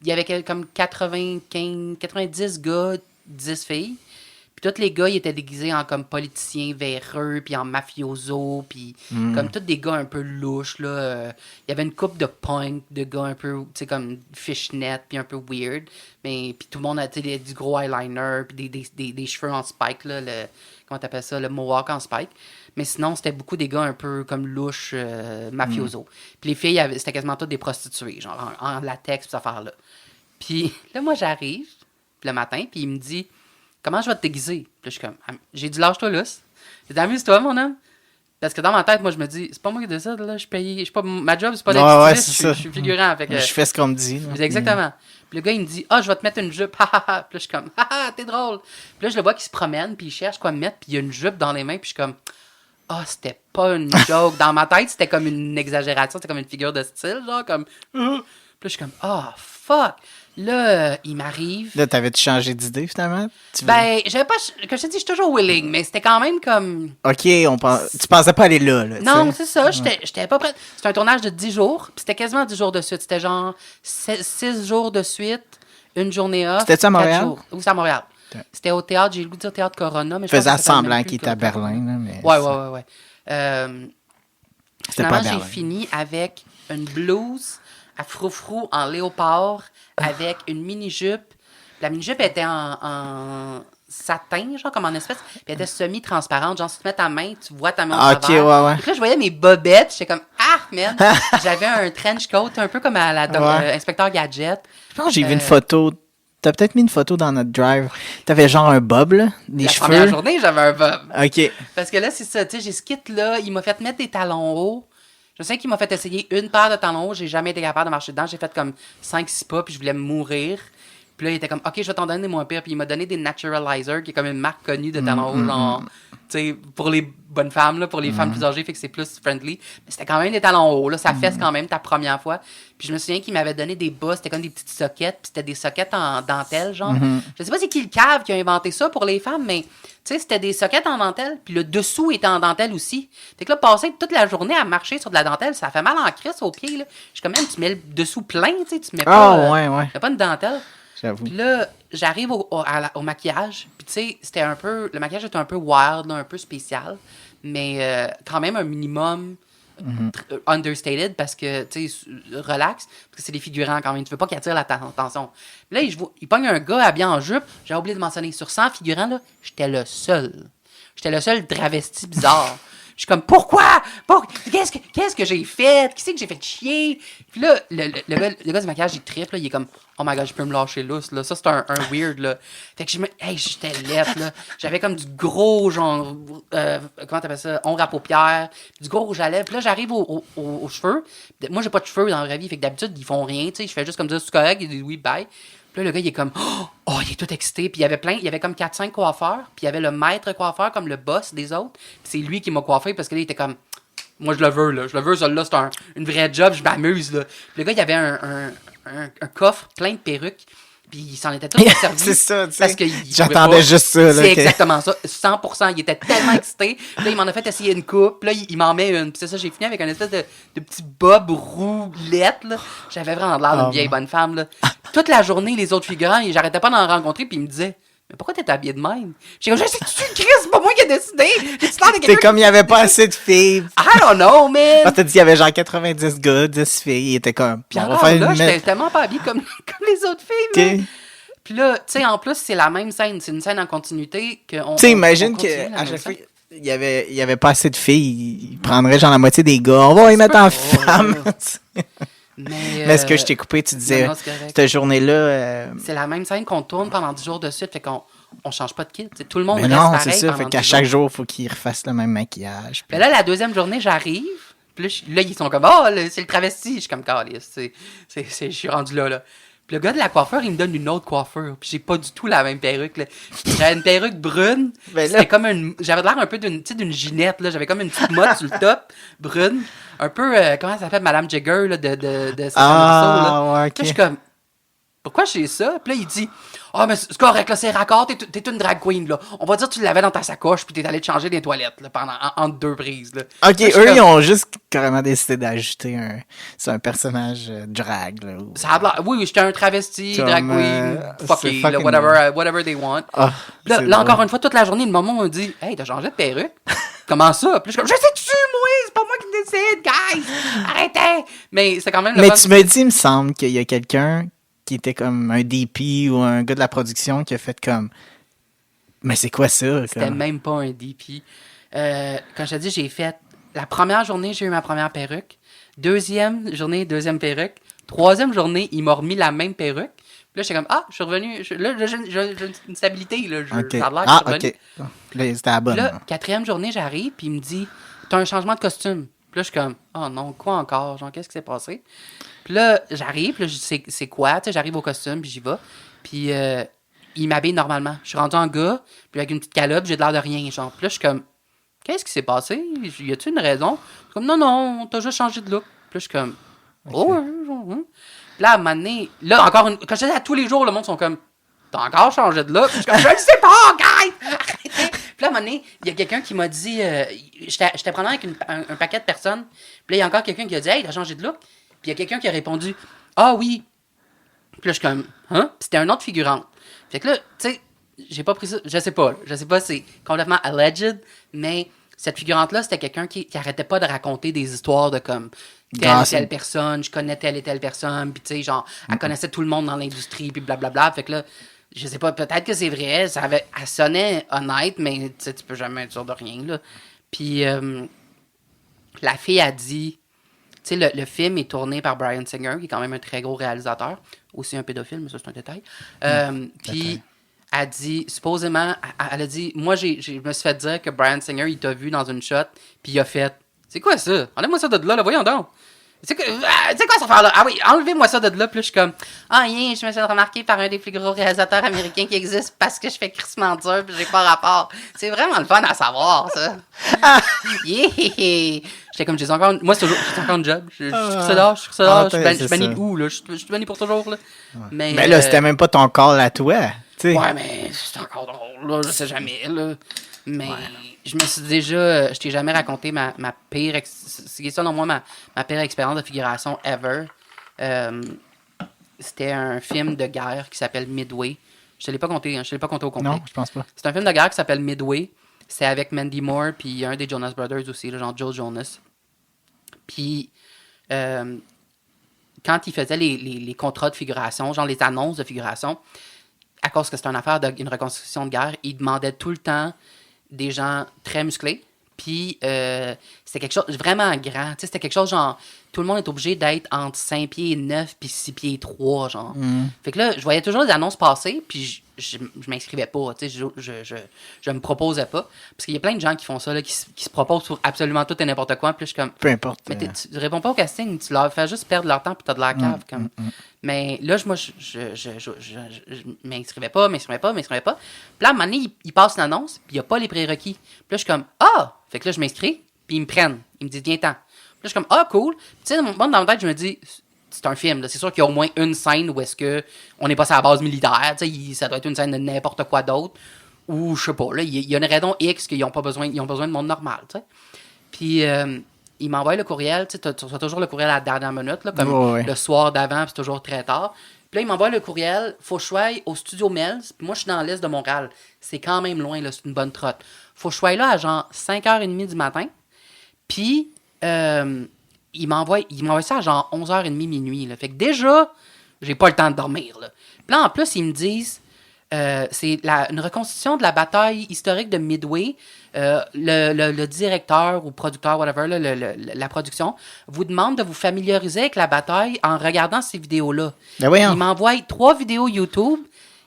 il y avait comme 90 gars, 10 filles. Puis, tous les gars, ils étaient déguisés en comme politiciens véreux, puis en mafioso, puis comme tous des gars un peu louches, là. Il y avait une couple de punk, de gars un peu, tu sais, comme fishnet, puis un peu weird. Mais, puis tout le monde a, tu sais, du gros eyeliner, puis des cheveux en spike, là. Comment t'appelles ça? Le mohawk en spike. Mais sinon, c'était beaucoup des gars un peu comme louches, mafioso. Puis les filles, c'était quasiment toutes des prostituées, genre en latex, pis cette affaire-là. Puis là, moi, j'arrive, le matin, puis il me dit, comment je vais te déguiser? Puis là, je suis comme, j'ai dit, lâche-toi lousse. J'ai dit, amuse-toi, mon homme. Parce que dans ma tête, moi, je me dis, c'est pas moi qui décide, là, je suis payé. Ma job, c'est pas d'être styliste, je suis figurant. Fait que, je fais ce qu'on me dit. Exactement. Puis le gars, il me dit, je vais te mettre une jupe. Puis là, je suis comme, t'es drôle. Puis là, je le vois qui se promène, puis il cherche quoi me mettre, puis il y a une jupe dans les mains, puis je suis comme, c'était pas une joke. Dans ma tête, c'était comme une exagération, c'était comme une figure de style, genre, comme, Puis là, je suis comme, fuck. Là, il m'arrive. Là, t'avais-tu changé d'idée, finalement? J'avais pas. Comme je te dis, je suis toujours willing, mais c'était quand même comme. OK, tu pensais pas aller là, non, c'est ça. J'étais pas prête. C'était un tournage de 10 jours, puis c'était quasiment 10 jours de suite. C'était genre 6 jours de suite, une journée off. C'était-tu à Montréal? Oui, c'était à Montréal. C'était au théâtre, j'ai le goût de dire théâtre Corona, mais je faisais semblant qu'il était à Berlin, là, mais. Ouais. C'était finalement, pas à Berlin. j'ai fini avec une blouse à froufrou en léopard avec une mini-jupe. La mini-jupe était en satin, genre comme en espèce, puis elle était semi-transparente. Genre, si tu mets ta main, tu vois ta main au travers. Ouais. Puis là, je voyais mes bobettes, j'étais comme, man! J'avais un trench coat, un peu comme à la Inspecteur Gadget. Je pense que j'ai vu une photo. T'as peut-être mis une photo dans notre drive. T'avais genre un bob, là, des cheveux. La première journée, j'avais un bob. OK. Parce que là, c'est ça, tu sais, j'ai ce kit-là, il m'a fait mettre des talons hauts. Je sais qu'il m'a fait essayer une paire de talons hauts, j'ai jamais été capable de marcher dedans. J'ai fait comme 5-6 pas, puis je voulais mourir. Puis là, il était comme, OK, je vais t'en donner des moins pires. Puis il m'a donné des Naturalizer, qui est comme une marque connue de talons hauts, genre, tu sais, pour les bonnes femmes, là, pour les femmes plus âgées, fait que c'est plus friendly. Mais c'était quand même des talons hauts, là, ça fesse quand même ta première fois. Puis je me souviens qu'il m'avait donné des bas, c'était comme des petites soquettes, puis c'était des soquettes en dentelle, genre. Je sais pas c'est qui le cave qui a inventé ça pour les femmes, mais tu sais, c'était des soquettes en dentelle, puis le dessous était en dentelle aussi. Fait que là, passer toute la journée à marcher sur de la dentelle, ça fait mal en crisse aux pieds, là. Je suis quand même, tu mets le dessous plein, tu sais, tu mets pas, tu mets pas une dentelle. J'avoue. Puis là, j'arrive au maquillage. Puis tu sais, c'était un peu... Le maquillage était un peu wild, là, un peu spécial. Mais quand même un minimum understated parce que, tu sais, relax. Parce que c'est des figurants quand même. Tu veux pas qu'ils attirent l'attention. Là, il pogne un gars habillé en jupe. J'ai oublié de mentionner. Sur 100 figurants, là, j'étais le seul. J'étais le seul travesti bizarre. Je suis comme, pourquoi? Qu'est-ce que j'ai fait? Qui c'est que j'ai fait chier? Puis là, le gars du maquillage, il trippe, là, il est comme, oh my god, je peux me lâcher lousse, là. Ça, c'est un weird, là. Fait que j'étais laite, là. J'avais comme du gros, genre, comment t'appelles ça? Ombre à paupières, du gros rouge à lèvres. Puis là, j'arrive aux cheveux. Moi, j'ai pas de cheveux dans la vraie vie, fait que d'habitude, ils font rien, tu sais. Je fais juste comme ça, c'est correct, il dit oui, bye. Puis là, le gars, il est comme, il est tout excité. Puis il y avait comme 4-5 coiffeurs. Puis il y avait le maître coiffeur, comme le boss des autres. Puis c'est lui qui m'a coiffé parce que là, il était comme, Moi, je le veux, là. Je le veux, celle-là, c'est une vraie job, je m'amuse, là. Puis le gars, il avait un coffre plein de perruques. Puis il s'en était tout servi. C'est ça, tu sais. Parce que J'attendais juste ça, là. C'est exactement ça. 100%. Il était tellement excité. Puis là, il m'en a fait essayer une coupe. Puis là, il m'en met une. Puis c'est ça, j'ai fini avec un espèce de petit bob roulette, là. J'avais vraiment l'air d'une vieille bonne femme, là. Toute la journée, les autres figurants, j'arrêtais pas d'en rencontrer. Puis ils me disaient, mais pourquoi t'es habillé de même? J'ai comme, je sais-tu, Chris, c'est pas moi qui ai décidé. J'ai l'air de C'est comme il n'y avait pas assez de filles. I don't know, man. Quand t'as dit qu'il y avait genre 90 gars, 10 filles, il était comme. Puis on va encore faire là, une j'étais mettre. tellement pas habillée comme les autres filles, Ok. man. Puis là, tu sais, en plus, c'est la même scène. C'est une scène en continuité que Tu sais, imagine qu'à chaque fois, il y avait pas assez de filles, il prendrait genre la moitié des gars. On va les mettre en femmes. Mais ce que je t'ai coupé, tu disais, non, c'est correct. cette journée-là. C'est la même scène qu'on tourne pendant 10 jours de suite. Fait qu'on change pas de kit. T'sais, tout le monde Mais reste non, pareil c'est ça. pendant Fait 10 qu'à chaque jours. jour, il faut qu'ils refassent le même maquillage. Mais là, la deuxième journée, j'arrive. Puis là, ils sont comme, c'est le travesti. Je suis comme, calice. Je suis rendu là. Puis le gars de la coiffeur, il me donne une autre coiffure. Puis j'ai pas du tout la même perruque, là. J'avais une perruque brune. Ben là- C'était comme j'avais l'air un peu d'une ginette, là. J'avais comme une petite motte sur le top, brune. Un peu, comment ça s'appelle, Madame Jagger, là, de Sesame Russo, là. Ouais, ok. Puis là, je suis comme, pourquoi j'ai ça? Puis là, il dit, mais c'est correct, là, c'est raccord, t'es une drag queen, là. On va dire que tu l'avais dans ta sacoche, puis t'es allé te changer des toilettes, là, entre deux prises, là. Ok, Là, je suis eux, comme, ils ont juste carrément décidé d'ajouter un personnage drag, là. Ça a l'air- oui, j'étais un travesti, Comme, drag queen, c'est fucky, là, fucking whatever they want. Ah, Là, c'est là, encore drôle. une fois, toute la journée, le moment où on dit, hey, t'as changé de perruque? Comment ça? Puis je suis comme, je sais-tu, moi, c'est pas moi qui décide, guys! Arrêtez! Mais c'est quand même le Mais fun. tu me dis, il me semble qu'il y a quelqu'un qui était comme un DP ou un gars de la production qui a fait comme. Mais c'est quoi ça? C'était Comme? même pas un DP. Quand je te dis, j'ai fait. La première journée, j'ai eu ma première perruque. Deuxième journée, deuxième perruque. Troisième journée, il m'a remis la même perruque. Puis là, j'étais comme, je suis revenu. Là, j'ai une stabilité. Là, Ok. ça a l'air que Ah, je suis revenu. ok. Puis là, c'était la bonne. Puis là, là. quatrième journée, j'arrive, puis il me dit, t'as un changement de costume. Puis là, je suis comme, oh non, quoi encore? Genre, qu'est-ce qui s'est passé? Puis là, j'arrive, puis là, je dis, c'est quoi? Tu sais, j'arrive au costume, puis j'y vais. Puis il m'habille normalement. Je suis rendu en gars, puis avec une petite calotte, j'ai de l'air de rien, genre. Puis là, je suis comme, qu'est-ce qui s'est passé? Y a-tu une raison? Je suis comme, non, t'as juste changé de look. Puis là, je suis comme, oh, ouais, genre, hein. Puis là, à un moment donné, là, encore une... Quand je dis à tous les jours, le monde sont comme, t'as encore changé de look? Puis je suis comme, je le sais pas, guys! Arrêtez! Puis là, à un moment donné, il y a quelqu'un qui m'a dit, j'étais prenant avec un paquet de personnes. Puis là, il y a encore quelqu'un qui a dit, hey, t'as changé de look? Puis il y a quelqu'un qui a répondu, ah oui. Puis là, je suis comme, hein? Puis c'était un autre figurante. Fait que là, tu sais, j'ai pas pris ça, je sais pas, c'est complètement alleged, mais cette figurante-là, c'était quelqu'un qui arrêtait pas de raconter des histoires de comme telle ou telle personne, je connais telle et telle personne, puis tu sais, genre, elle connaissait tout le monde dans l'industrie, puis blablabla. Fait que là, je sais pas, peut-être que c'est vrai, elle sonnait honnête, mais tu sais, tu peux jamais être sûr de rien, là. Puis la fille a dit, tu sais, le film est tourné par Bryan Singer, qui est quand même un très gros réalisateur, aussi un pédophile, mais ça c'est un détail. Puis elle a dit, supposément, elle a dit, moi je me suis fait dire que Bryan Singer, il t'a vu dans une shot, puis il a fait, c'est quoi ça? Enlève-moi ça de là, voyons donc. C'est quoi cette affaire-là? Ah oui, enlevez-moi ça de là. Puis là, je suis comme, rien, je me suis remarqué par un des plus gros réalisateurs américains qui existe parce que je fais crissement dur puis j'ai pas rapport. C'est vraiment le fun à savoir, ça. Yeah! J'étais comme, j'ai encore un job. Je suis là, je suis banni de où, là? Je suis banni pour toujours, là. Mais là, c'était même pas ton call à toi. T'sais. Ouais, mais c'est encore drôle, là. Je sais jamais, là. Mais je me suis déjà... je t'ai jamais raconté ma pire... C'est selon moi ma pire expérience de figuration ever. C'était un film de guerre qui s'appelle Midway. Je te l'ai pas compté, au complet. Non, je pense pas. C'est un film de guerre qui s'appelle Midway. C'est avec Mandy Moore puis un des Jonas Brothers aussi, là, genre Joe Jonas. Puis quand il faisait les contrats de figuration, genre les annonces de figuration, à cause que c'était une affaire d'une reconstruction de guerre, il demandait tout le temps des gens très musclés. Puis c'était quelque chose vraiment grand. Tu sais, c'était quelque chose genre... Tout le monde est obligé d'être entre 5 pieds 9 puis 6 pieds 3, genre. Fait que là, je voyais toujours les annonces passer, puis je m'inscrivais pas, tu sais, je me proposais pas. Parce qu'il y a plein de gens qui font ça, là, qui se proposent pour absolument tout et n'importe quoi, puis je suis comme... Peu importe. Mais tu réponds pas au casting, tu leur fais juste perdre leur temps, puis t'as de la cave, comme... Mais là, moi, je m'inscrivais pas. Puis là, à un moment donné, il passe une annonce, puis il y a pas les prérequis. Puis là, je suis comme, ah! Fait que là, je m'inscris. Puis ils me prennent. Ils me disent, viens-t'en. Puis là, je suis comme, ah, cool. Puis tu sais, moi, dans ma tête, je me dis, c'est un film. Là. C'est sûr qu'il y a au moins une scène où est-ce que on n'est pas sur la base militaire. Tu sais, ça doit être une scène de n'importe quoi d'autre. Ou, je sais pas, là, il y a une raison X qu'ils ont besoin de monde normal, tu sais. Puis, il m'envoie le courriel. Tu sais, tu reçois toujours le courriel à la dernière minute, là, comme le soir d'avant, puis c'est toujours très tard. Puis là, il m'envoie le courriel, faut que je sois au Studio Mills. Puis moi, je suis dans l'est de Montréal. C'est quand même loin, là, c'est une bonne trotte. Faut que je sois là à genre 5h30 du matin. Puis, il m'envoie ça à genre 11h30, minuit. Là. Fait que déjà, j'ai pas le temps de dormir. Là. Puis là, en plus, ils me disent, c'est une reconstitution de la bataille historique de Midway. Le directeur ou producteur, whatever, là, la production, vous demande de vous familiariser avec la bataille en regardant ces vidéos-là. Ben voyons. Il m'envoie 3 vidéos YouTube.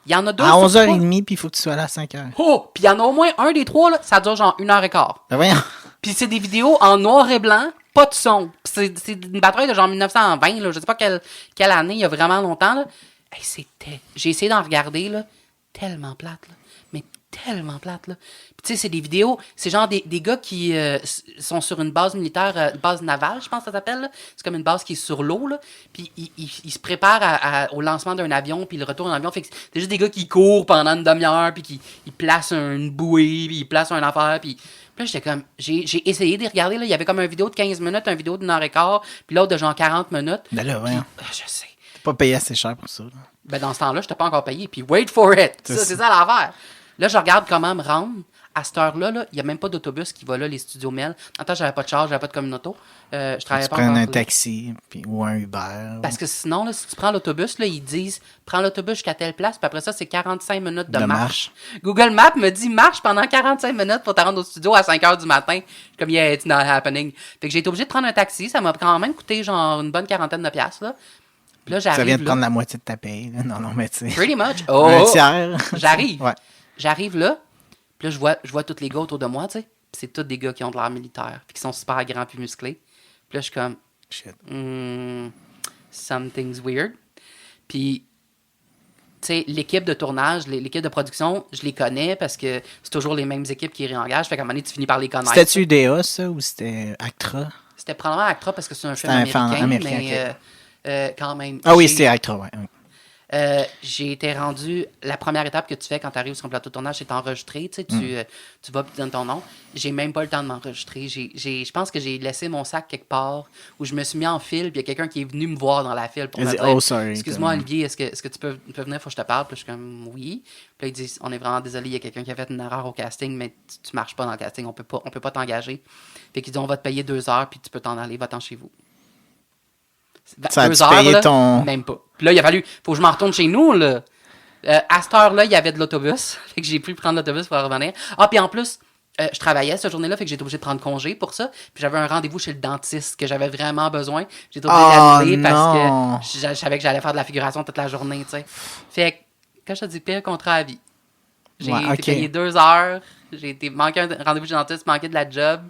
Il y en a 2 à 11h30, puis il faut que tu sois là à 5h. Oh! Puis il y en a au moins un des 3, là, ça dure genre 1h15. Ben voyons. Puis c'est des vidéos en noir et blanc, pas de son. Puis c'est une bataille de genre 1920, là, je sais pas quelle année, il y a vraiment longtemps. Là. Hey, j'ai essayé d'en regarder, là, tellement plate, là. Mais tellement plate, là. Puis tu sais, c'est des vidéos, c'est genre des gars qui sont sur une base militaire, base navale, je pense que ça s'appelle. Là. C'est comme une base qui est sur l'eau, là. Puis ils se préparent au lancement d'un avion, puis le retour d'un avion. Fait que c'est juste des gars qui courent pendant une demi-heure, puis qui placent une bouée, puis ils placent une affaire, puis là, j'étais comme, j'ai essayé de regarder, là, il y avait comme une vidéo de 15 minutes, une vidéo d'une heure et quart, puis l'autre de genre 40 minutes. Ben là, ouais. Je sais. T'es pas payé assez cher pour ça. Là. Ben dans ce temps-là, je t'ai pas encore payé, puis wait for it. C'est ça l'affaire. Là, je regarde comment me rendre. À cette heure-là, il n'y a même pas d'autobus qui va là, les studios Mel. En temps, j'avais pas de charge, j'avais pas de communauto. Je travaillais pas prends encore. un taxi ou un Uber. Parce que sinon, là, si tu prends l'autobus, là, ils disent prends l'autobus jusqu'à telle place, puis après ça, c'est 45 minutes de marche. Google Maps me dit marche pendant 45 minutes pour te rendre au studio à 5h du matin. Comme yeah, it's not happening. Fait que j'ai été obligé de prendre un taxi. Ça m'a quand même coûté genre une bonne quarantaine de piastres. Là. Puis là, j'arrive. Ça vient de prendre la moitié de ta paye. Là. Non, mais tu sais. Pretty much. Un tiers. J'arrive. Ouais. J'arrive là. Puis là, je vois tous les gars autour de moi, tu sais. Puis c'est tous des gars qui ont de l'air militaire. Puis qui sont super grands puis musclés. Puis là, je suis comme... Shit. Something's weird. Puis, tu sais, l'équipe de tournage, l'équipe de production, je les connais parce que c'est toujours les mêmes équipes qui réengagent. Fait qu'à un moment donné, tu finis par les connaître. C'était-tu UDA, ça, ou c'était Actra? C'était probablement Actra parce que c'est un film américain, mais quand même... Ah oui, c'était Actra, ouais. J'ai été rendu... La première étape que tu fais quand tu arrives sur un plateau de tournage, c'est t'enregistrer. Tu sais, tu vas et tu donnes ton nom. J'ai même pas le temps de m'enregistrer. Je pense que j'ai laissé mon sac quelque part où je me suis mis en file puis il y a quelqu'un qui est venu me voir dans la file pour me dire oh, sorry, excuse-moi, Olivier, est-ce que tu peux venir, faut que je te parle? Puis je suis comme oui. Puis là, ils disent on est vraiment désolé, il y a quelqu'un qui a fait une erreur au casting, mais tu marches pas dans le casting, on peut pas t'engager. Fait qu'ils disent on va te payer 2 heures puis tu peux t'en aller, va-t'en chez vous. Ça 2 a heures, payé là, ton... même pas. Puis là, il a fallu, faut que je m'en retourne chez nous, là. À cette heure-là, il y avait de l'autobus. Fait que j'ai pu prendre l'autobus pour revenir. Ah, puis en plus, je travaillais cette journée-là, fait que j'étais obligé de prendre congé pour ça. Puis j'avais un rendez-vous chez le dentiste que j'avais vraiment besoin. J'étais obligé d'annuler parce que je savais que j'allais faire de la figuration toute la journée, tu sais. Fait que, quand je te dis pire contrat à vie, j'ai été payé 2 heures, j'ai été manqué un rendez-vous chez le dentiste, manqué de la job,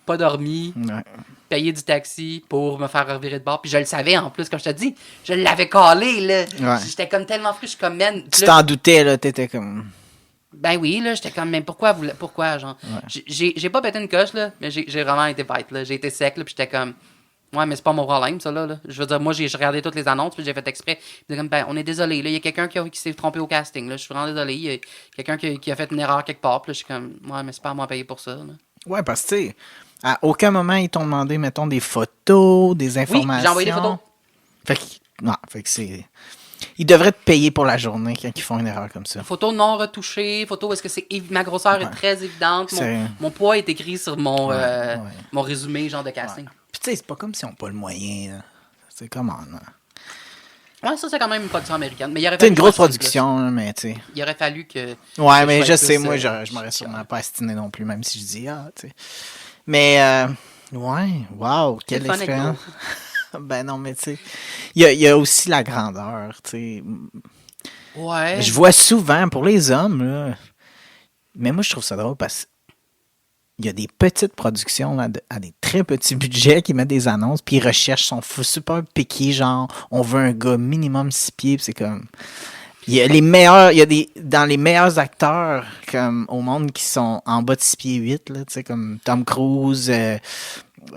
pas dormi. Ouais. Payer du taxi pour me faire revirer de bord. Puis je le savais en plus, comme je te dis. Je l'avais calé, là. Ouais. J'étais comme tellement fru, je suis comme, man. Tu t'en doutais, là, t'étais comme... Ben oui, là, j'étais comme, mais pourquoi, genre? Ouais. J'ai pas pété une coche, là, mais j'ai vraiment été bête, là. J'ai été sec, là, puis j'étais comme, ouais, mais c'est pas mon problème, ça, là. Je veux dire, moi, j'ai regardé toutes les annonces, puis j'ai fait exprès. Puis comme, ben, on est désolé, là, il y a quelqu'un qui s'est trompé au casting, là. Je suis vraiment désolé. Il y a quelqu'un qui a fait une erreur quelque part, puis là, je suis comme, ouais, mais c'est pas à moi à payer pour ça, là. Ouais, parce que, tu sais, à aucun moment, ils t'ont demandé, mettons, des photos, des informations. Oui, j'ai envoyé des photos. Fait que c'est... Ils devraient te payer pour la journée quand ils font une erreur comme ça. Photo non retouchée, photo où est-ce que ma grosseur est très évidente. Mon poids est écrit sur mon résumé, genre de casting. Ouais. Puis tu sais, c'est pas comme si on n'a pas le moyen, là. C'est comment, là. Ouais, ça, c'est quand même une production américaine. Mais il aurait fallu une grosse production, là, mais tu sais. Il aurait fallu que... Ouais, mais je sais, moi, je m'aurais sûrement pas astiné non plus, même si je dis, tu sais. Mais, ouais, wow, quelle expérience. Ben non, mais tu sais, il y a aussi la grandeur, tu sais. Ouais. Je vois souvent, pour les hommes, là, mais moi, je trouve ça drôle parce qu'il y a des petites productions là, à des très petits budgets qui mettent des annonces, puis ils recherchent, sont super piqués, genre, on veut un gars minimum 6 pieds, puis c'est comme... Il y a les meilleurs, il y a dans les meilleurs acteurs comme au monde qui sont en bas de 6 pieds 8, là, tu sais, comme Tom Cruise,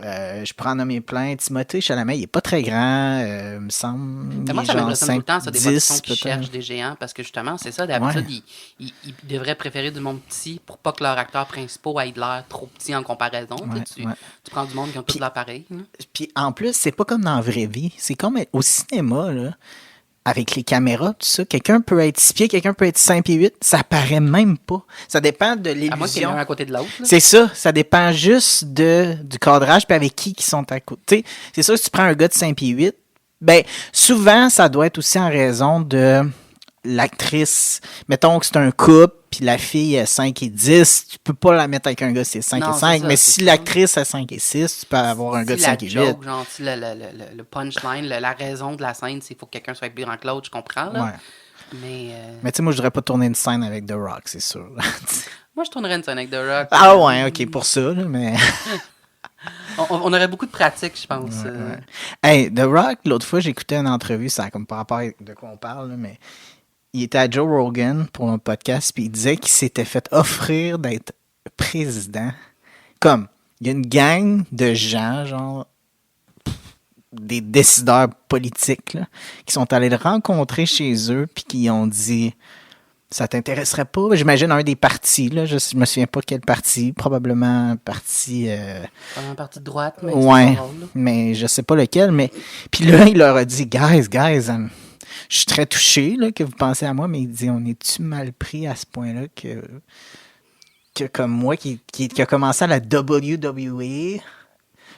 je prends en nommer plein. Timothée Chalamet, il est pas très grand, me semble. Mais moi, Il est ça genre m'impressionne tout le temps, ça, des productions 10 qui cherchent peut-être. des géants, parce que justement, c'est ça, d'habitude, Ouais. ils devraient préférer du monde petit pour pas que leurs acteurs principaux aient de l'air trop petits en comparaison. Tu sais, Ouais, ouais. tu prends du monde qui ont tout Puis- l'appareil. Puis en plus, c'est pas comme dans la vraie vie. C'est comme au cinéma, là, avec les caméras, tout ça. Quelqu'un peut être 6 pieds, quelqu'un peut être 5 pieds 8. Ça paraît même pas. Ça dépend de À moins qu'il y en ait l'illusion. un à côté de l'autre. là. C'est ça dépend juste du cadrage puis avec qui sont à côté. Tu sais, c'est sûr que si tu prends un gars de 5 pieds 8, ben souvent ça doit être aussi en raison de l'actrice. Mettons que c'est un couple puis la fille est 5 et 10, tu peux pas la mettre avec un gars c'est 5 Non, et c'est 5, ça, mais c'est si ça. l'actrice est 5 et 6, tu peux avoir un gars de Si la 5 et 8. joke, genre, si le punchline, la raison de la scène, c'est qu'il faut que quelqu'un soit plus grand que l'autre, je comprends. Là. Ouais. Mais Mais tu sais, moi je voudrais pas tourner une scène avec The Rock, c'est sûr. moi, je tournerais une scène avec The Rock. Ah ouais, ok, pour ça, là, mais... On aurait beaucoup de pratique, je pense. Ouais. Hey, The Rock, l'autre fois, j'écoutais une entrevue, ça a comme par rapport à de quoi on parle, là, mais il était à Joe Rogan pour un podcast, puis il disait qu'il s'était fait offrir d'être président. Comme, il y a une gang de gens, genre, des décideurs politiques, là, qui sont allés le rencontrer chez eux, puis qui ont dit... Ça t'intéresserait pas? J'imagine un des partis, là. Je me souviens pas quel parti. Probablement un parti... Comme un parti de droite, mais ouais, c'est pas drôle, là. mais je sais pas lequel. Mais puis là, il leur a dit, guys, je suis très touché là, que vous pensez à moi, mais il dit, on est-tu mal pris à ce point-là que comme moi qui a commencé à la WWE,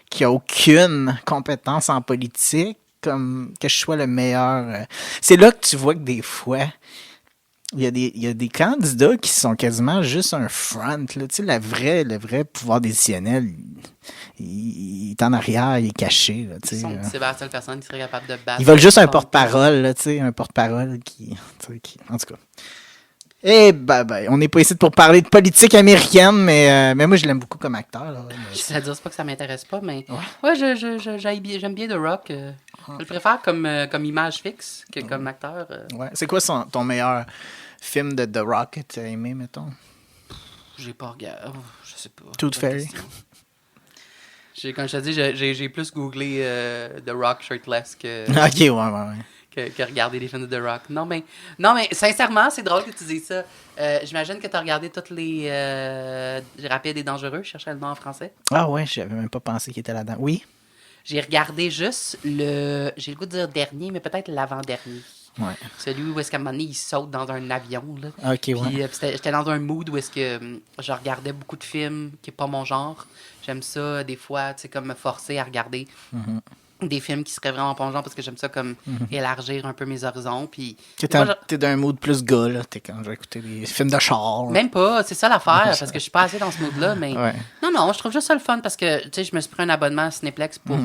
qui a aucune compétence en politique, comme que je sois le meilleur. C'est là que tu vois que des fois, il y a des candidats qui sont quasiment juste un front. Là. Tu sais, le vrai pouvoir décisionnel, il est en arrière, il est caché. Là, tu sais, C'est la seule personne qui serait capable de battre. ils veulent juste un porte-parole, là, tu sais, un porte-parole qui... En tout cas. Eh ben, on n'est pas ici pour parler de politique américaine, mais moi, je l'aime beaucoup comme acteur. Là, mais- C'est-à-dire, c'est pas que ça m'intéresse pas, mais ouais, j'aime bien The Rock. Je le préfère comme image fixe que comme acteur. Ouais. C'est quoi ton meilleur film de The Rock que tu as aimé, mettons? J'ai pas regardé. Oh, je sais pas. Tooth Bonne Fairy. question. Comme je te dis, j'ai plus googlé The Rock shirtless que regarder des films de The Rock. Non, mais sincèrement, c'est drôle que tu dises ça. J'imagine que tu as regardé toutes les Rapides et Dangereux. Je cherchais le nom en français. Ah ouais, j'avais même pas pensé qu'il était là-dedans. Oui? J'ai regardé juste j'ai le goût de dire dernier, mais peut-être l'avant-dernier. Ouais. Celui où est-ce qu'à un moment donné, il saute dans un avion. Là. Ok, Puis, ouais. j'étais dans un mood où est-ce que je regardais beaucoup de films qui n'est pas mon genre. J'aime ça, des fois, tu sais, comme me forcer à regarder des films qui seraient vraiment pas mon genre parce que j'aime ça comme élargir un peu mes horizons. Puis, T'es d'un mood plus gars, là. T'es quand je vais écouter des films de char. même pas, c'est ça l'affaire, parce que je suis pas assez dans ce mood-là, mais Ouais. non, je trouve juste ça le fun parce que, tu sais, je me suis pris un abonnement à Cineplex pour,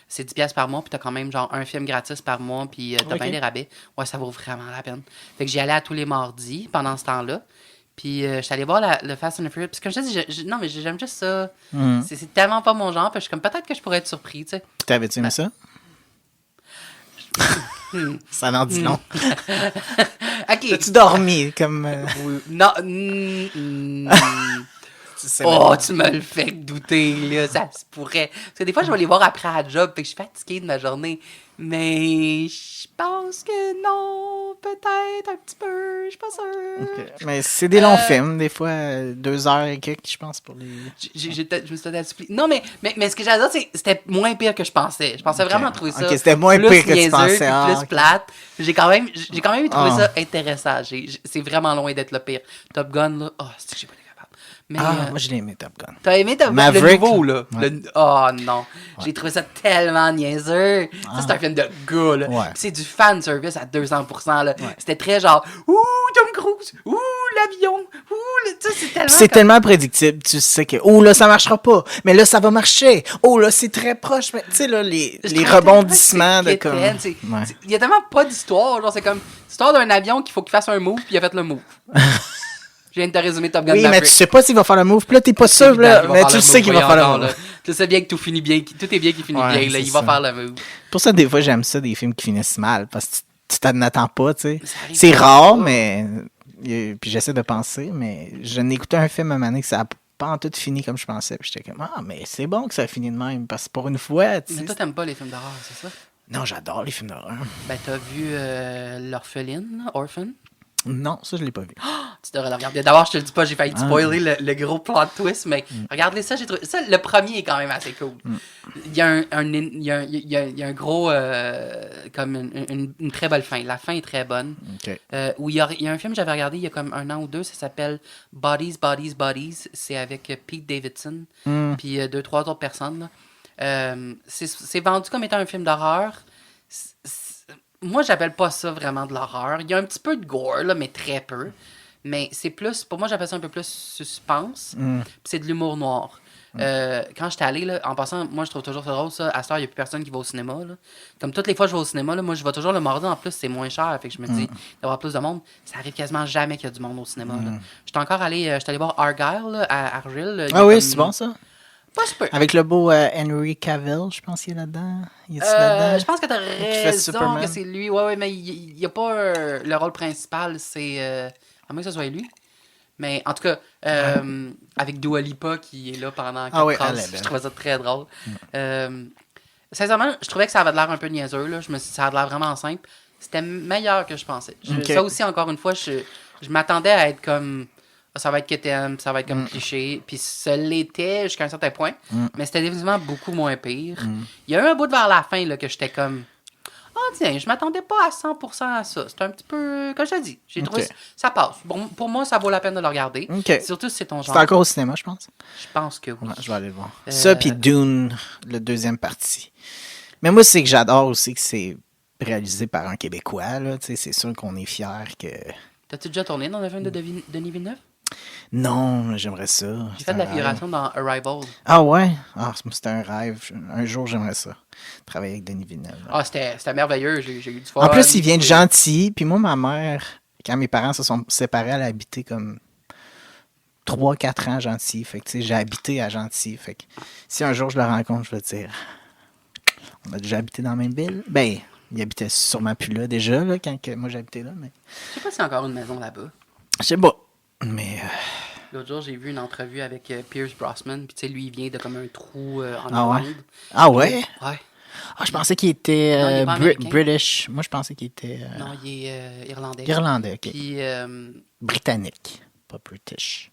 c'est 10$ par mois, puis t'as quand même genre un film gratis par mois, puis t'as Ok. bien des rabais. Ouais, ça vaut vraiment la peine. Fait que j'y allais à tous les mardis pendant ce temps-là, puis j'étais allé voir le Fast and the Furious, parce que comme je te dis, non, mais j'aime juste ça. C'est tellement pas mon genre, puis je suis comme, peut-être que je pourrais être surpris, tu sais. T'avais-tu aimé ça? Ça en dit long. OK. T'as-tu dormi comme... Oui. Non, tu sais, oh, tu me le fais douter, là, ça se pourrait. Parce que des fois, je vais les voir après à la job, fait que je suis fatiguée de ma journée. Mais je pense que non, peut-être un petit peu, je suis pas sûre. Ok. Mais c'est des longs films, des fois 2 heures et quelques, je pense, pour les... Je me suis peut-être assoupli. Non, mais ce que j'allais dire, c'est que c'était moins pire que je pensais. Je pensais vraiment trouver ça. Ok, c'était moins plus pire que tu niaiseux, pensais. puis Ah, plus ok. plate. J'ai quand même trouvé Ah. ça intéressant. C'est vraiment loin d'être le pire. Top Gun, là, oh, c'est que j'ai pas été capable. Mais, Moi, je l'ai aimé, Top Gun. t'as aimé le Maverick, nouveau, là? ouais. Oh non. J'ai trouvé ça tellement niaiseux. Ça, c'est un film de gars, là. Ouais. Puis c'est du fan service à 200%, là. C'était très genre, ouh, Tom Cruise, ouh, l'avion, ouh, tu sais, c'est tellement. Puis c'est tellement prédictible, tu sais que, oh là, ça marchera pas, mais là, ça va marcher. Oh là, c'est très proche, mais tu sais, là, les Je trouve rebondissements de tellement comme... que c'est quétaine, Ouais. il y a tellement pas d'histoire. Genre, c'est comme l'histoire d'un avion qu'il faut qu'il fasse un move, puis il a fait le move. Je viens de te résumer Top Gun Oui, mais Maverick. tu sais pas s'il va faire le move, puis là, t'es pas sûr, Évidemment, là, il va mais faire tu le le sais move, qu'il va voyons faire le donc, move. là. Tu sais bien que tout est bien qui finit Ouais, bien, là. c'est Il va ça. faire le move. Pour ça, des fois, j'aime ça, des films qui finissent mal, parce que tu t'en attends pas, tu sais. Ça arrive C'est pas. rare, mais... Puis j'essaie de penser, mais je n'ai écouté un film à un moment donné que ça n'a pas en tout fini comme je pensais. Puis j'étais comme, ah, mais c'est bon que ça a fini de même, parce que pour une fois, tu Mais sais... toi, t'aimes pas les films d'horreur, c'est ça? Non, j'adore les films d'horreur. Ben, t'as vu L'Orpheline, là, Orphan? Non, ça, je l'ai pas vu. Tu devrais le regarder. D'abord, je te le dis pas, j'ai failli te spoiler le gros plot twist, mais regarde-les ça, j'ai trouvé... Ça, le premier est quand même assez cool. Il y a il y a un gros... comme une très belle fin. La fin est très bonne. OK. Où il y a un film que j'avais regardé il y a comme 1 an ou 2, ça s'appelle Bodies, Bodies, Bodies. C'est avec Pete Davidson, puis 2-3 autres personnes. Là. C'est vendu comme étant un film d'horreur. Moi, j'appelle pas ça vraiment de l'horreur. Il y a un petit peu de gore, là, mais très peu. Mais c'est plus, pour moi, j'appelle ça un peu plus suspense. Puis c'est de l'humour noir. Quand j'étais allé, là, en passant, moi, je trouve toujours ça drôle, ça. À cette heure, il n'y a plus personne qui va au cinéma. Là. Comme toutes les fois que je vais au cinéma, là, moi, je vais toujours le mardi. En plus, c'est moins cher. Fait que je me dis, il va y avoir plus de monde. Ça arrive quasiment jamais qu'il y a du monde au cinéma. J'étais encore allé, j'étais allé voir Argyle là, à Argyle. Là. Ah oui, c'est bon, ça? Pas super. Avec le beau Henry Cavill, je pense qu'il est là-dedans. Il est là-dedans? Je pense que t'as fait raison Superman. que c'est lui. Ouais, mais il n'y a pas le rôle principal, c'est... à moins que ce soit lui. Mais en tout cas, avec Dua Lipa qui est là pendant Ah oui, quatre elle est phrases, belle. je trouvais ça très drôle. Sincèrement, je trouvais que ça avait l'air un peu niaiseux. Là. Ça avait l'air vraiment simple. C'était meilleur que je pensais. Ok. Ça aussi, encore une fois, je m'attendais à être comme... Ça va être quétaine, ça va être comme cliché. Puis ça l'était jusqu'à un certain point. Mais c'était définitivement beaucoup moins pire. Il y a eu un bout de vers la fin là, que j'étais comme... Ah tiens, je m'attendais pas à 100% à ça. C'était un petit peu... Comme je te dis, j'ai trouvé... Ok. Ça passe. Bon, pour moi, ça vaut la peine de le regarder. Ok. Surtout si c'est ton genre. C'est encore au cinéma, je pense. Je pense que oui. Ouais, je vais aller le voir. Ça, puis Dune, le deuxième partie. Mais moi, c'est que j'adore aussi que c'est réalisé par un Québécois. Là. Tu sais, c'est sûr qu'on est fiers que... T'as-tu déjà tourné dans le film de Denis Villeneuve? Non, mais j'aimerais ça. J'ai C'est fait de un la rêve. figuration dans Arrival. Ah ouais? Ah, c'était un rêve. Un jour, j'aimerais ça. Travailler avec Denis Villeneuve. Ah, c'était merveilleux. J'ai eu du fun. En plus, il vient de Gentilly. Puis moi, ma mère, quand mes parents se sont séparés, elle a habité comme 3-4 ans à Gentilly. Fait que, tu sais, j'ai habité à Gentilly. Fait que si un jour je le rencontre, je vais dire, on a déjà habité dans la même ville. Ben, il habitait sûrement plus là déjà, là, quand moi j'habitais là. Mais Je sais pas s'il y a encore une maison là-bas. je sais pas. Mais L'autre jour, j'ai vu une entrevue avec Pierce Brosnan. Puis, tu sais, lui, il vient de comme un trou en Ah ouais? Irlande. ah ouais? Ouais. Ah, je pensais qu'il était Non, il est pas américain. British. Moi, je pensais qu'il était Non, il est irlandais. irlandais. Ok. Puis, Britannique, pas British.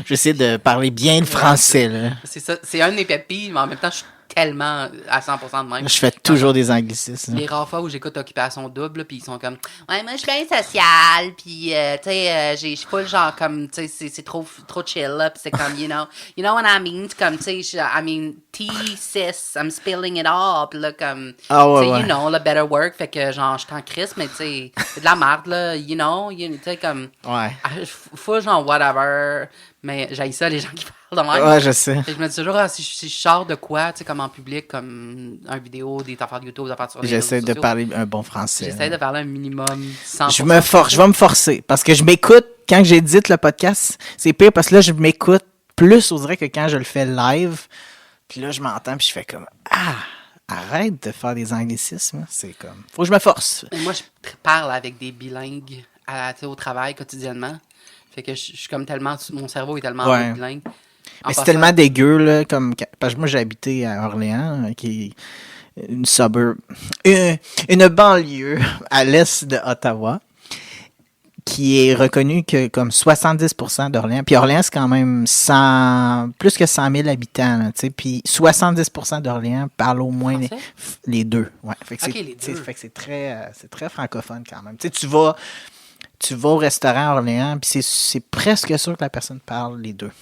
J'essaie de parler bien le français, là. c'est ça. C'est un de mes pet peeves, mais en même temps, je suis tellement à 100% de même. Je fais toujours des anglicismes. Les rares fois où j'écoute Occupation Double, là, puis ils sont comme ouais, moi je suis bien sociale, puis tu sais, je suis full genre comme, tu sais, c'est trop chill, là, puis c'est comme, you know what I mean, c'est comme, tu sais, I mean, tea, sis, I'm spilling it all, puis là, comme, Ah ouais, tu sais, ouais. you know, le better work, fait que genre, je suis en crise, mais tu sais, c'est de la merde, là, tu sais, comme, Ouais. full genre whatever, mais j'haïs ça, les gens qui parlent de même. Ouais, je sais. Fait que je me dis toujours, si je sors de quoi, tu sais, comme en public, comme une vidéo, des affaires de YouTube, des affaires sur les J'essaie réseaux de sociaux, parler un bon français. j'essaie de parler un minimum sans. Je vais me forcer. Parce que je m'écoute, quand j'édite le podcast, c'est pire parce que là, je m'écoute plus, on dirait, que quand je le fais live. Puis là, je m'entends, puis je fais comme, arrête de faire des anglicismes. C'est comme, faut que je me force. Et moi, je parle avec des bilingues tu sais, au travail quotidiennement. Fait que je suis comme tellement. Mon cerveau est tellement Ouais. bilingue. En Mais c'est passant- tellement dégueu, là, comme, parce que moi, j'ai habité à Orléans, qui est une suburb, une banlieue à l'est de Ottawa, qui est reconnue que comme 70% d'Orléans. Puis Orléans, c'est quand même plus que 100 000 habitants, là, tu sais. Puis 70% d'Orléans parlent au moins Français? les deux. Ouais. Fait que Ok, c'est, les tu sais, deux. fait que c'est très francophone quand même. Tu sais, tu vas au restaurant à Orléans, puis c'est presque sûr que la personne parle les deux.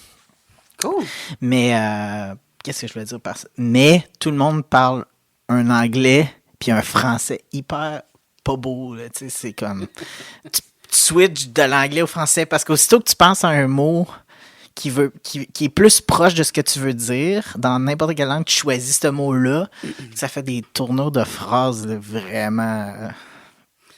Cool. Mais, qu'est-ce que je veux dire par ça? Mais tout le monde parle un anglais puis un français hyper pas beau. Là, tu sais, c'est comme... tu switches de l'anglais au français parce qu'aussitôt que tu penses à un mot qui est plus proche de ce que tu veux dire, dans n'importe quelle langue, tu choisis ce mot-là, ça fait des tournures de phrases là, vraiment...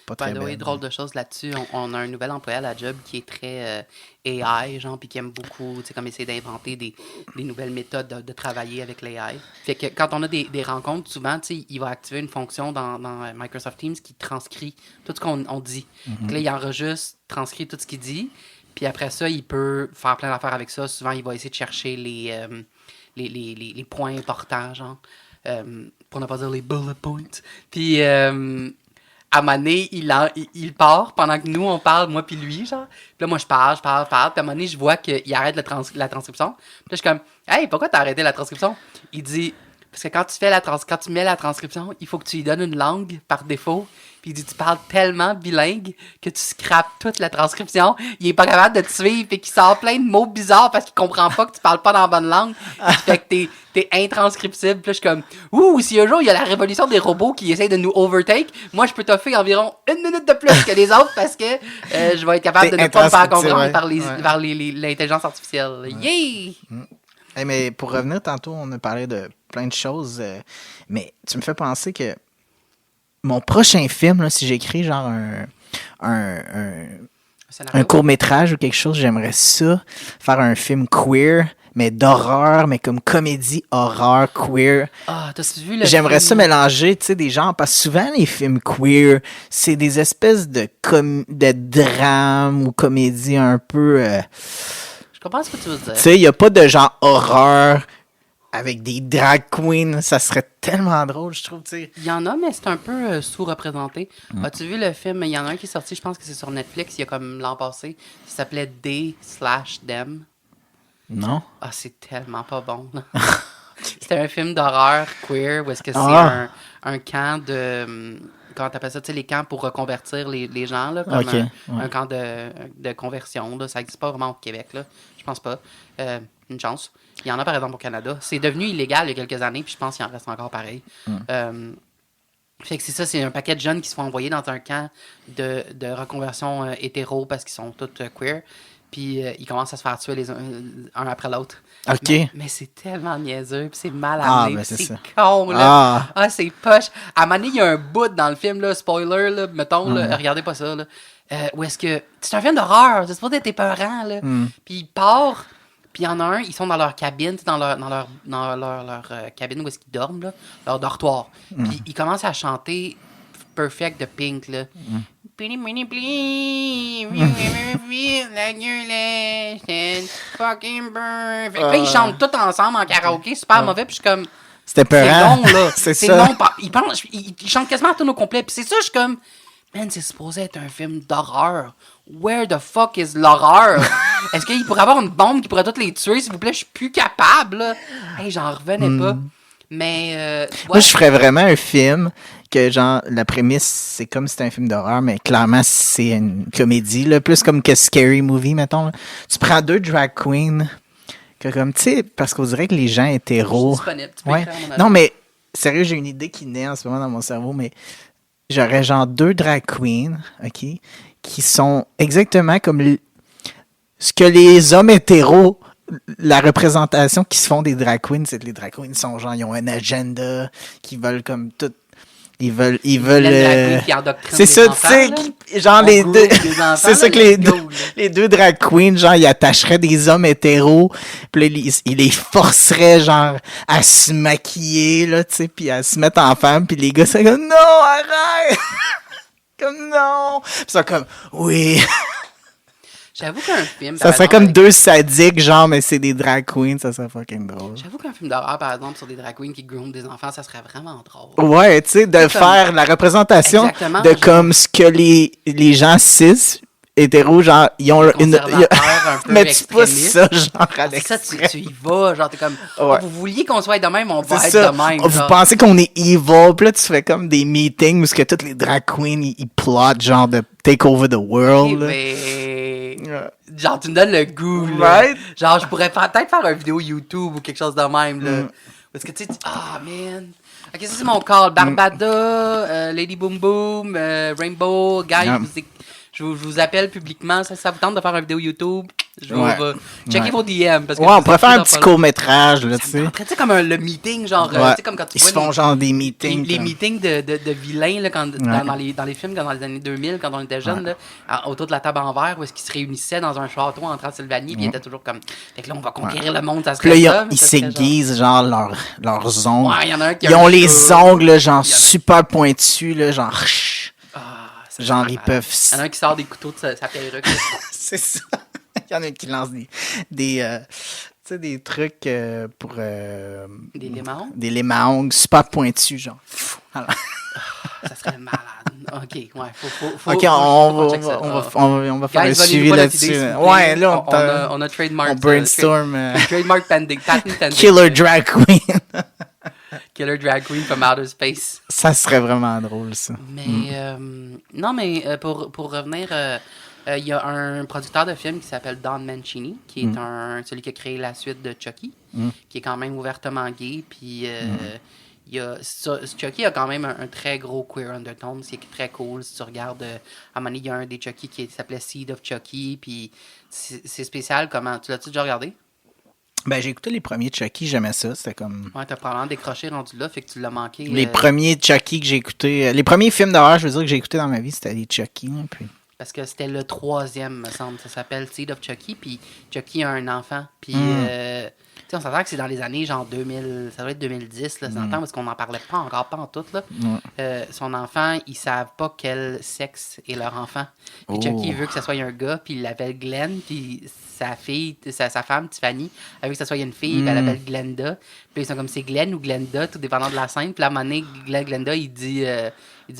pas très By the way, belle. drôle de choses là-dessus. On a un nouvel employé à la job qui est très AI, genre, puis qui aime beaucoup, tu sais, comme essayer d'inventer des nouvelles méthodes de travailler avec l'AI. Fait que quand on a des rencontres, souvent, tu sais, il va activer une fonction dans Microsoft Teams qui transcrit tout ce qu'on dit. Donc là, il enregistre, transcrit tout ce qu'il dit, puis après ça, il peut faire plein d'affaires avec ça. Souvent, il va essayer de chercher les points importants, genre, pour ne pas dire les bullet points. Puis, à un moment donné, il part pendant que nous, on parle, moi puis lui, genre. Puis là, moi, je parle. Puis à un moment donné, je vois qu'il arrête la transcription. Puis là, je suis comme, hey, pourquoi t'as arrêté la transcription? Il dit, parce que quand tu mets la transcription, il faut que tu lui donnes une langue par défaut. Puis il dit, tu parles tellement bilingue que tu scrapes toute la transcription. Il est pas capable de te suivre et qu'il sort plein de mots bizarres parce qu'il comprend pas que tu parles pas dans la bonne langue. Fait que t'es intranscriptible. Puis là, je suis comme, si un jour il y a la révolution des robots qui essayent de nous overtake, moi, je peux t'offrir environ 1 minute de plus que les autres parce que je vais être capable de ne pas me faire comprendre par l'intelligence artificielle. Yeah! Hey, mais pour revenir, tantôt, on a parlé de plein de choses, mais tu me fais penser que mon prochain film, là, si j'écris genre un court-métrage ou quelque chose, j'aimerais ça, faire un film queer, mais d'horreur, mais comme comédie horreur queer. Ah, t'as vu le J'aimerais film? ça mélanger, tu sais, des genres, parce que souvent, les films queer, c'est des espèces de drame ou comédie un peu... Je comprends ce que tu veux dire. Tu sais, il n'y a pas de genre horreur avec des drag queens. Ça serait tellement drôle, je trouve, tu sais. Il y en a, mais c'est un peu sous-représenté. As-tu vu le film? Il y en a un qui est sorti, je pense que c'est sur Netflix, il y a comme l'an passé. Ça s'appelait They/Them. Non? Ah, c'est tellement pas bon, là. C'était un film d'horreur queer où est-ce que c'est un camp de... Comment t'appelles ça? Tu sais, les camps pour reconvertir les gens, là. Comme un camp de conversion, là. Ça n'existe pas vraiment au Québec, là. Je pense pas. Une chance. Il y en a, par exemple, au Canada. C'est devenu illégal il y a quelques années, puis je pense qu'il en reste encore pareil. Fait que c'est ça, c'est un paquet de jeunes qui se font envoyer dans un camp de reconversion hétéro parce qu'ils sont tous queer. Puis ils commencent à se faire tuer les un après l'autre. OK. Mais c'est tellement niaiseux, puis c'est mal amené, ben, puis c'est c'est ça. con, là. C'est poche. À un moment donné, il y a un bout dans le film, là, spoiler, là, mettons, là, regardez pas ça, là, où est-ce que... C'est un film d'horreur, c'est supposé être épeurant, là. Puis il part, puis il y en a un, ils sont dans leur cabine, dans leur cabine où est-ce qu'ils dorment, là, leur dortoir. Puis ils commencent à chanter Perfect de Pink, là. Pretty, pretty, please, like your legend, fucking bird. Fait que là, ils chantent tous ensemble en karaoké, super mauvais, puis je suis comme... C'était peurant. C'est long, là. C'est long. Ils chantent quasiment tout au complet, puis c'est ça, je suis comme... Man, c'est supposé être un film d'horreur. Where the fuck is l'horreur? Est-ce qu'il pourrait avoir une bombe qui pourrait toutes les tuer, s'il vous plaît? Je suis plus capable, là. Hey, j'en revenais pas. Mais... Moi, je ferais vraiment un film que, genre, la prémisse, c'est comme si c'était un film d'horreur, mais clairement, c'est une comédie, là, plus comme que Scary Movie, mettons. Là. Tu prends 2 drag queens, que comme, tu sais, parce qu'on dirait que les gens hétéros... Je suis disponible, tu peux ouais. écrire à mon Non, mais, sérieux, j'ai une idée qui naît en ce moment dans mon cerveau, mais j'aurais genre 2 drag queens, OK, qui sont exactement comme ce que les hommes hétéros... La représentation qui se font des drag queens, c'est que les drag queens sont genre, ils ont un agenda, qui veulent comme tout. Ils veulent. C'est ça, tu sais, genre les deux. C'est ça que les deux drag queens, genre, ils attacheraient des hommes hétéros, puis là, ils les forceraient, genre, à se maquiller, là, tu sais, puis à se mettre en femme, puis les gars, c'est comme, non, arrête! Comme, non! Puis ça, comme, oui! J'avoue qu'un film... Ça serait comme 2 sadiques, genre, mais c'est des drag queens, ça serait fucking drôle. J'avoue qu'un film d'horreur, par exemple, sur des drag queens qui groom des enfants, ça serait vraiment drôle. Ouais, tu sais, de faire la représentation de comme ce que les gens cis, hétéros, genre, ils ont une... Mais tu pousses ça, genre, à l'extrême. Ça, tu y vas, genre, t'es comme... Ouais. Vous vouliez qu'on soit de même, on va C'est être ça. de même. Vous pensez qu'on est evil, puis là, tu fais comme des meetings où ce que toutes les drag queens, ils plottent, genre, de take over the world. Genre, tu me donnes le goût, là. Right? Genre, je pourrais peut-être faire une vidéo YouTube ou quelque chose de même, là. Parce que, tu sais, man... Ok, ça, c'est mon call. Barbada, Lady Boom Boom, Rainbow, guys, je vous appelle publiquement. Ça vous tente de faire une vidéo YouTube? Je Ouais. vais checker Ouais. vos DM. Parce que Ouais, on vous pourrait êtes faire un dans petit pas là. court-métrage, là, tu Ça me sais. tenterait, tu sais, comme le meeting, genre, Ouais. tu sais, comme quand tu Ils vois se font genre des meetings. les comme- meetings de vilains là, quand, Ouais. dans les films, comme dans les années 2000, quand on était jeunes, Ouais. là, autour de la table en verre, où est-ce qu'ils se réunissaient dans un château en Transylvanie, puis ils étaient toujours comme, fait que là, on va conquérir le monde, ça Puis serait là, ça. mais ils ça serait genre- s'aiguisent, genre, leurs ongles. Ouais, il y en a un qui a Ils ont un les cheveu. ongles, là, genre, Il y en a- super pointus, là, genre... chut. Ah, ça Genre, serait ils malade. peuvent... Il y en a un qui sort des couteaux de sa perruque. C'est ça. Il y en a qui lancent tu sais, des trucs pour... Des lémons. des lames à ongles super pointus, genre. Alors, Ça serait malade. OK, ouais, faut ok, faut on check ça. va faire un Guys, suivi volez-nous pas notre là-dessus. idée, s'il vous plaît. Ouais, là, on a trademark. on brainstorm Trademark pending, patent pending. Killer Drag Queen. Killer drag queen from outer space. Ça serait vraiment drôle, ça. Mais, non, mais pour revenir, il y a un producteur de film qui s'appelle Don Mancini, qui est celui qui a créé la suite de Chucky, qui est quand même ouvertement gay. Puis, Chucky a quand même un très gros queer undertone, c'est très cool. Si tu regardes, à un moment donné, il y a un des Chucky qui s'appelait Seed of Chucky, puis c'est spécial. Comment tu l'as-tu déjà regardé? Ben, j'ai écouté les premiers Chucky, j'aimais ça. C'était comme... Ouais, t'as probablement décroché rendu là, fait que tu l'as manqué. Les premiers Chucky que j'ai écoutés... les premiers films d'horreur, je veux dire, que j'ai écoutés dans ma vie, c'était les Chucky. Là, puis... Parce que c'était le 3e, me semble. Ça s'appelle Seed of Chucky. Puis Chucky a un enfant. Puis, tu sais, on s'entend que c'est dans les années genre 2000, ça doit être 2010, là, ça s'entend, parce qu'on n'en parlait pas encore, pas en tout. Là. Son enfant, ils savent pas quel sexe est leur enfant. Puis Chucky il veut que ça soit un gars, puis il l'appelle Glenn. Puis sa fille, sa femme, Tiffany, elle veut que ça soit une fille, puis elle l'appelle Glenda. Puis ils sont comme c'est Glenn ou Glenda, tout dépendant de la scène. Puis à un moment donné, Glenda, il dit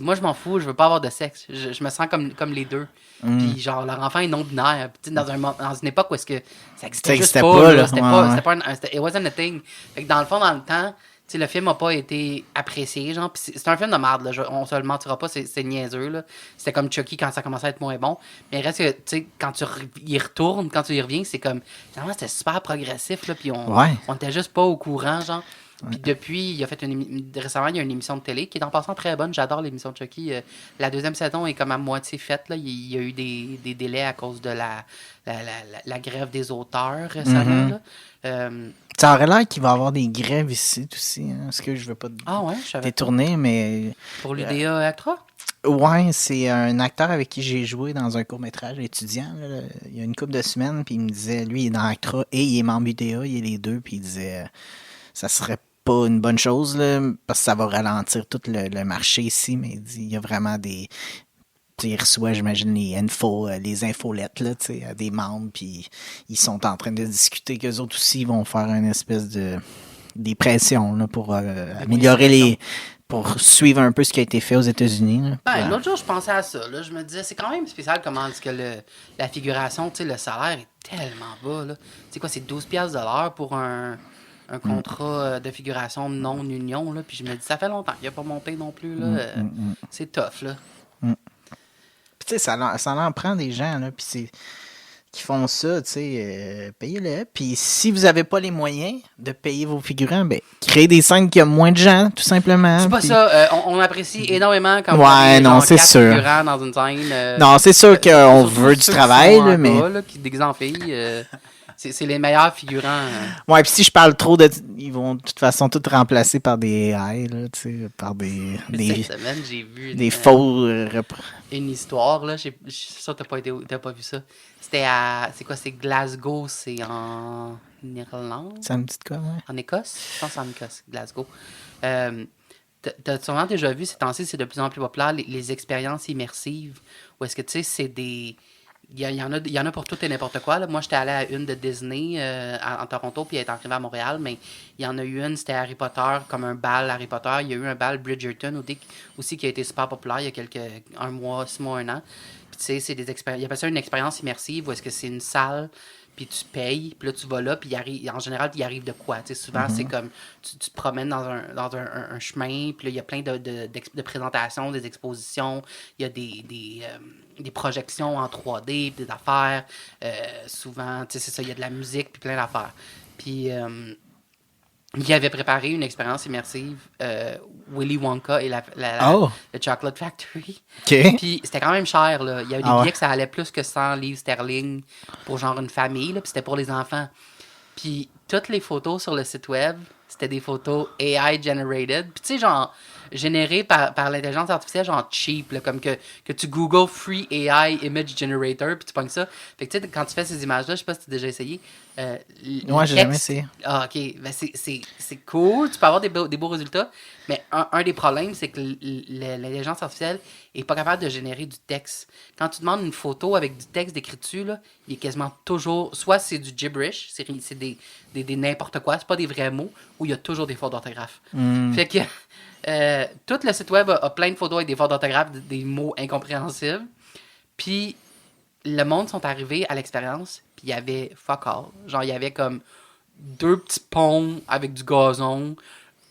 moi, je m'en fous, je veux pas avoir de sexe. Je me sens comme les deux. Puis genre, leur enfant est non-binaire. Puis dans une époque où est-ce que ça existait juste pas. Là. C'était pas it wasn't a thing. Fait que dans le fond, dans le temps, tu sais, le film n'a pas été apprécié. Genre, puis c'est un film de merde. Là. On se le mentira pas, c'est niaiseux. Là. C'était comme Chucky quand ça commençait à être moins bon. Mais il reste que, tu sais, quand tu y retournes, quand tu y reviens, c'est comme, finalement, c'était super progressif. Là, puis on était juste pas au courant, genre. Puis depuis, il a fait récemment, il y a une émission de télé qui est en passant très bonne. J'adore l'émission de Chucky. La deuxième saison est comme à moitié faite. Là. Il y a eu des délais à cause de la grève des auteurs récemment. Là. Ça aurait l'air qu'il va y avoir des grèves ici aussi. Hein, parce que je veux pas Ah ouais, je savais. détourner, mais... Pour l'UDA Actra? Ouais, c'est un acteur avec qui j'ai joué dans un court-métrage étudiant. Là, il y a une couple de semaines, puis il me disait, lui, il est dans Actra et il est membre UDA, il est les deux, puis il disait, ça serait pas une bonne chose, là, parce que ça va ralentir tout le marché ici, mais il dit, il y a vraiment des... Il reçoit, j'imagine, les infolettes là, à des membres, puis ils sont en train de discuter qu'eux autres aussi vont faire une espèce de des pressions là, pour améliorer pour suivre un peu ce qui a été fait aux États-Unis. Là, Ben, l'autre jour, je pensais à ça. Là. Je me disais, c'est quand même spécial comment est-ce que la figuration, tu sais, le salaire est tellement bas. Là. Tu sais quoi, c'est 12$ de l'heure pour un contrat de figuration non-union. Là. Puis je me dis, ça fait longtemps qu'il n'a pas monté non plus. Là. C'est tough, là. Puis tu sais, ça en prend des gens, là, puis qui font ça, tu sais, payez-le. Puis si vous n'avez pas les moyens de payer vos figurants, ben créez des scènes qui ont moins de gens, tout simplement. C'est pas puis... ça. On apprécie énormément quand Ouais, vous non, avez c'est 4 sûr. figurants dans une scène. Non, c'est sûr qu'on surtout veut du ceux qui travail, sont en là, mais... bas, là, qui déguisent en filles. C'est les meilleurs figurants. Ouais, puis si je parle trop de... Ils vont de toute façon tout remplacer par des AI, là, tu sais, par des Cette semaine, j'ai vu des faux... une histoire, là. Je suis sûr que t'as pas vu ça. C'était c'est quoi? C'est Glasgow, c'est en Irlande? Ça me dit de quoi, ouais? En Écosse? Je pense en Écosse, Glasgow. T'as sûrement déjà vu, ces temps-ci, c'est de plus en plus populaire, les expériences immersives. Où est-ce que, tu sais, c'est des... Il y en a pour tout et n'importe quoi. Là. Moi, j'étais allé à une de Disney en Toronto, puis elle est arrivée à Montréal, mais il y en a eu une, c'était Harry Potter, comme un bal Harry Potter. Il y a eu un bal Bridgerton aussi qui a été super populaire il y a un mois, 6 mois, 1 an. Puis tu sais, c'est des expériences. Il appelle ça une expérience immersive, où est-ce que c'est une salle, puis tu payes, puis là, tu vas là, puis en général, il arrive de quoi? Tu sais, souvent, c'est comme, tu te promènes dans un chemin, puis là, il y a plein de présentations, des expositions, il y a des projections en 3D, des affaires, souvent, tu sais, c'est ça, il y a de la musique, puis plein d'affaires. Puis, il avait préparé une expérience immersive, Willy Wonka et le Chocolate Factory. OK. Puis c'était quand même cher, là. Il y avait des Ah ouais. billets que ça allait plus que 100 livres sterling pour genre une famille, là, puis c'était pour les enfants. Puis toutes les photos sur le site web, c'était des photos AI generated. Puis tu sais, genre, générées par l'intelligence artificielle, genre cheap, là, comme que tu Google Free AI Image Generator, puis tu pognes ça. Fait que tu sais, quand tu fais ces images-là, je sais pas si tu as déjà essayé. Ouais, j'ai jamais essayé. Ah, ok. Ben, c'est cool, tu peux avoir des beaux résultats, mais un des problèmes, c'est que l'intelligence artificielle est pas capable de générer du texte. Quand tu demandes une photo avec du texte d'écriture, là, il est quasiment toujours, soit c'est du gibberish, c'est des n'importe quoi, c'est pas des vrais mots, ou il y a toujours des fautes d'orthographe. Fait que tout le site web a plein de photos avec des fautes d'orthographe, des mots incompréhensibles. Puis le monde sont arrivés à l'expérience, puis il y avait fuck all. Genre, il y avait comme 2 petits ponts avec du gazon,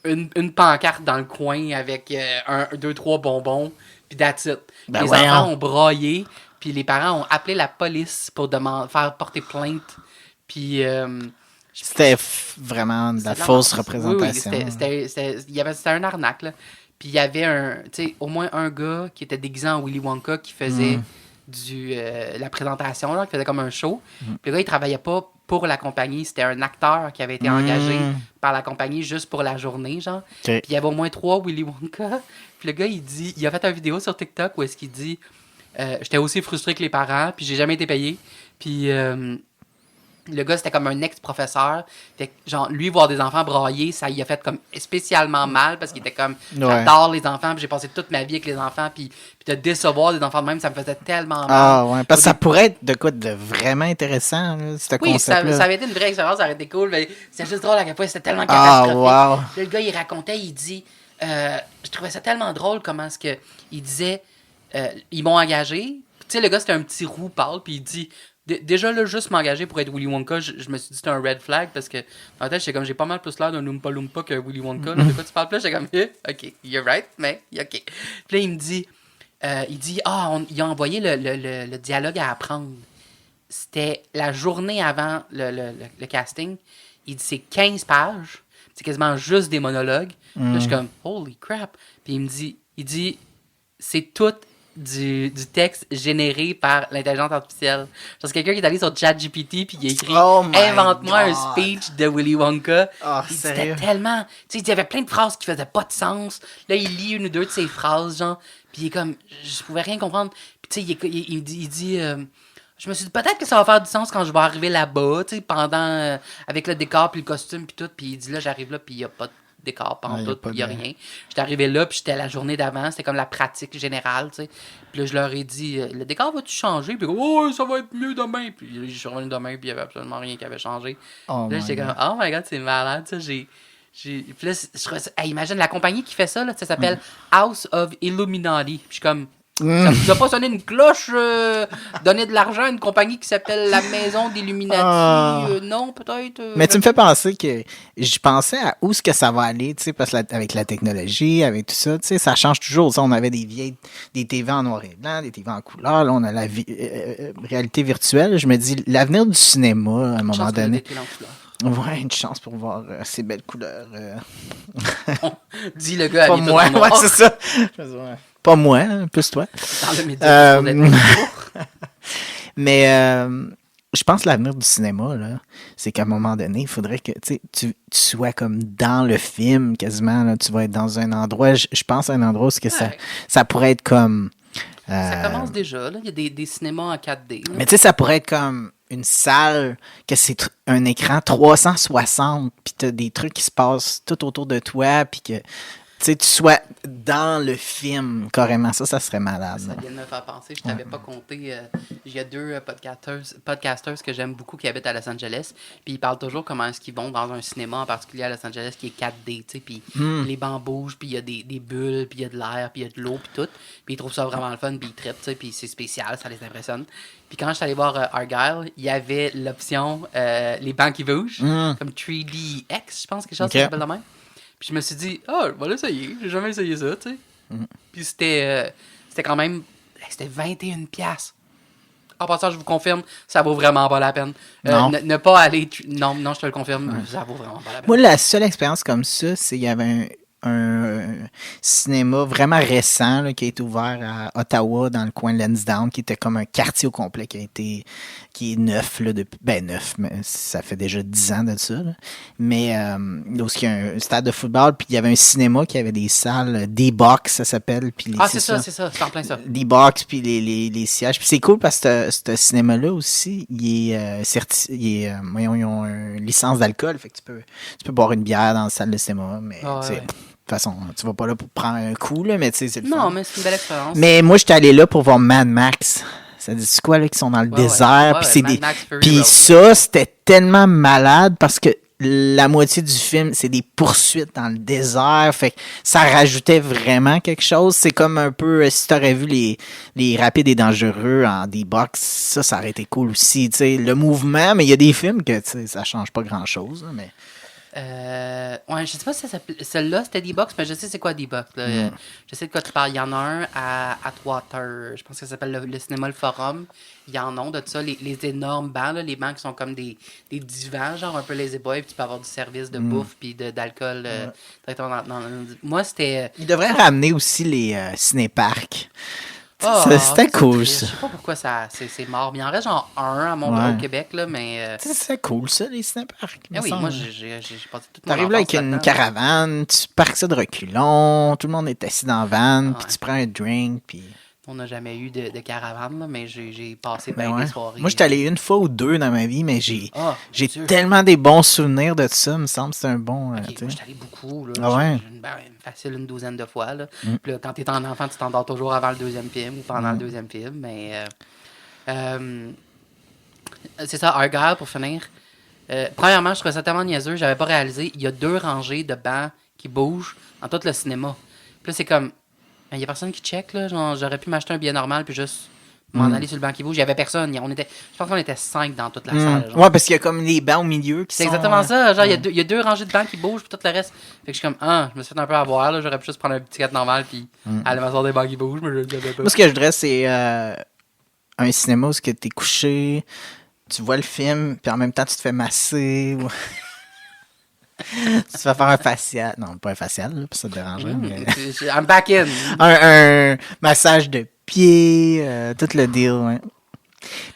une pancarte dans le coin avec 2-3 bonbons, puis that's it. Ben Les voyons. enfants ont braillé, puis les parents ont appelé la police pour faire porter plainte. Puis C'était vraiment de la fausse oui, représentation. c'était un arnaque, là. Puis il y avait au moins un gars qui était déguisé en Willy Wonka qui faisait la présentation, là, qui faisait comme un show. Puis le gars, il travaillait pas pour la compagnie. C'était un acteur qui avait été engagé par la compagnie juste pour la journée, genre. Puis il y avait au moins 3 Willy Wonka. Puis le gars, il a fait une vidéo sur TikTok où est-ce qu'il dit j'étais aussi frustré que les parents, puis j'ai jamais été payé. Puis le gars, c'était comme un ex-professeur. Fait que, genre, lui, voir des enfants brailler, ça y a fait comme spécialement mal parce qu'il était comme, j'adore les enfants, puis j'ai passé toute ma vie avec les enfants, puis de décevoir des enfants de même, ça me faisait tellement mal. Ah ouais, parce que ça pourrait être de quoi de vraiment intéressant, là, ce Oui, concept-là. ça avait été une vraie expérience, ça aurait été cool, mais c'est juste drôle à quel point c'était tellement catastrophique. wow. Puis le gars, il racontait, il dit, je trouvais ça tellement drôle comment est-ce que il disait, ils m'ont engagé. Tu sais, le gars, c'était un petit roux pâle, puis il dit, déjà, là, juste m'engager pour être Willy Wonka, je me suis dit c'était un red flag parce que dans la tête, j'étais comme, j'ai pas mal plus l'air d'un Oompa Loompa que Willy Wonka. De quoi tu parles plus? J'étais comme, ok, you're right, mais ok. Puis là, il me dit, il a envoyé le dialogue à apprendre. C'était la journée avant le casting. Il dit, c'est 15 pages. C'est quasiment juste des monologues. Là, je suis comme, holy crap. Puis il dit, c'est tout du texte généré par l'intelligence artificielle. C'est quelqu'un qui est allé sur ChatGPT puis il a écrit invente-moi un speech de Willy Wonka. C'était tellement, tu sais, il y avait plein de phrases qui faisaient pas de sens. Là, il lit une ou deux de ses phrases, genre, puis il est comme, je pouvais rien comprendre. Puis tu sais, il dit je me suis dit peut-être que ça va faire du sens quand je vais arriver là-bas, tu sais, pendant avec le décor puis le costume puis tout. Puis il dit là, j'arrive là puis il y a pas de décor pendant tout, il y a rien. J'étais arrivé là, puis j'étais la journée d'avant, c'était comme la pratique générale, tu sais. Puis là, je leur ai dit, le décor va-tu changer? Puis oh, ça va être mieux demain. Puis je suis revenu demain, puis il y avait absolument rien qui avait changé. Là, j'étais comme, oh my god, c'est malade, ça. Puis là, imagine, la compagnie qui fait ça, là, ça s'appelle House of Illuminati. Puis je suis comme, ça vous a pas sonné une cloche, donner de l'argent à une compagnie qui s'appelle la Maison d'Illuminati? Non, peut-être. Mais tu me fais penser que je pensais à où est-ce que ça va aller, tu sais, parce que avec la technologie, avec tout ça, tu sais, ça change toujours. Tu sais, on avait des TV en noir et blanc, des TV en couleur, là, on a la réalité virtuelle. Je me dis, l'avenir du cinéma, à un moment donné. Ouais, une chance pour voir ces belles couleurs. Dis le gars pas moi, ouais, c'est ça. Pas moi, hein, plus toi. Dans le média, mais je pense que l'avenir du cinéma, là, c'est qu'à un moment donné, il faudrait que tu sois comme dans le film quasiment. Là, tu vas être dans un endroit, je pense à un endroit où ça pourrait être comme... ça commence déjà, là. Il y a des cinémas en 4D. Là. Mais tu sais, ça pourrait être comme une salle, que c'est un écran 360, puis tu as des trucs qui se passent tout autour de toi, puis que tu sois dans le film, carrément. Ça serait malade. Ça vient de me faire penser. Je t'avais pas compté. Il y a 2 podcasters que j'aime beaucoup qui habitent à Los Angeles. Puis ils parlent toujours comment est-ce qu'ils vont dans un cinéma, en particulier à Los Angeles, qui est 4D. Puis les bancs bougent, puis il y a des bulles, puis il y a de l'air, puis il y a de l'eau, puis tout. Puis ils trouvent ça vraiment le fun, puis ils trippent, puis c'est spécial, ça les impressionne. Puis quand je suis allé voir Argyle, il y avait l'option les bancs qui bougent, comme 3DX, je pense, quelque chose qui s'appelle de même. Puis je me suis dit, je vais l'essayer. J'ai jamais essayé ça, tu sais. Puis c'était quand même... C'était 21$. En passant, je vous confirme, ça vaut vraiment pas la peine. Non. Ne pas aller... Non, je te le confirme, ça vaut vraiment pas la peine. Moi, la seule expérience comme ça, c'est qu'il y avait un cinéma vraiment récent là, qui a été ouvert à Ottawa, dans le coin de Lansdowne, qui était comme un quartier au complet qui est neuf, là, depuis, neuf, mais ça fait déjà 10 ans de ça. Là. Mais où il y a un stade de football, puis il y avait un cinéma qui avait des salles, D-Box, ça s'appelle. Puis c'est en plein ça. D-Box, puis les sièges. Puis c'est cool parce que ce cinéma-là aussi, ils ont une licence d'alcool, fait que tu peux boire une bière dans la salle de cinéma, mais de toute façon, tu vas pas là pour prendre un coup, là, mais tu sais, c'est le fun. Non, mais c'est une belle expérience. Mais moi, j'étais allé là pour voir Mad Max. Ça dit quoi, là, qui sont dans le désert. Puis c'est Puis ça, c'était tellement malade parce que la moitié du film, c'est des poursuites dans le désert. Fait que ça rajoutait vraiment quelque chose. C'est comme un peu, si t'aurais vu les Rapides et Dangereux en D-Box, ça aurait été cool aussi. Tu sais, le mouvement, mais il y a des films que, tu sais, ça change pas grand-chose, là, mais... je sais pas si celle-là c'était D-Box, mais je sais c'est quoi D-Box. Je sais de quoi tu parles. Il y en a un à Atwater, je pense que ça s'appelle le cinéma Le Forum. Il y en a de ça, les énormes bancs, là, les bancs qui sont comme des divans, genre un peu lazy boy, puis tu peux avoir du service de bouffe puis d'alcool directement dans Moi, c'était... Ils devraient ramener aussi les cinéparcs. C'était cool, ça. Je sais pas pourquoi c'est mort. Mais il en reste genre un au Québec, là, mais... C'est cool, ça, les cinéparcs. Oui, moi, j'ai passé toute mon T'arrives là avec une caravane, tu parques ça de reculons, tout le monde est assis dans la van, puis tu prends un drink, puis... On n'a jamais eu de caravane, là, mais j'ai passé bien des soirées. Moi, j'étais allé une fois ou deux dans ma vie, mais j'ai tellement des bons souvenirs de ça, me semble. C'est un bon... Moi, j'étais allé beaucoup. Là, facile une douzaine de fois. Là. Puis là, quand t'es un enfant, tu t'endors toujours avant le deuxième film ou pendant le deuxième film. Mais c'est ça, Argyle, pour finir. Premièrement, je trouvais ça tellement niaiseux. J'avais pas réalisé. Il y a 2 rangées de bancs qui bougent dans tout le cinéma. Puis là, c'est comme... Il n'y a personne qui check, là. Genre, j'aurais pu m'acheter un billet normal puis juste m'en aller sur le banc qui bouge. Il n'y avait personne. Je pense qu'on était 5 dans toute la salle. Genre. Ouais, parce qu'il y a comme les bancs au milieu qui C'est exactement ça. Genre, il y a 2 rangées de bancs qui bougent puis tout le reste. Fait que je suis comme, je me suis fait un peu avoir, là. J'aurais pu juste prendre un petit ticket normal puis aller m'asseoir des bancs qui bougent, mais je ne savais pas. Moi, ce que je voudrais, c'est un cinéma où tu es couché, tu vois le film, puis en même temps, tu te fais masser. Tu te fais faire un facial. Non, pas un facial, là, ça te dérangerait. Mais... I'm back in. un massage de pied, tout le deal, ouais.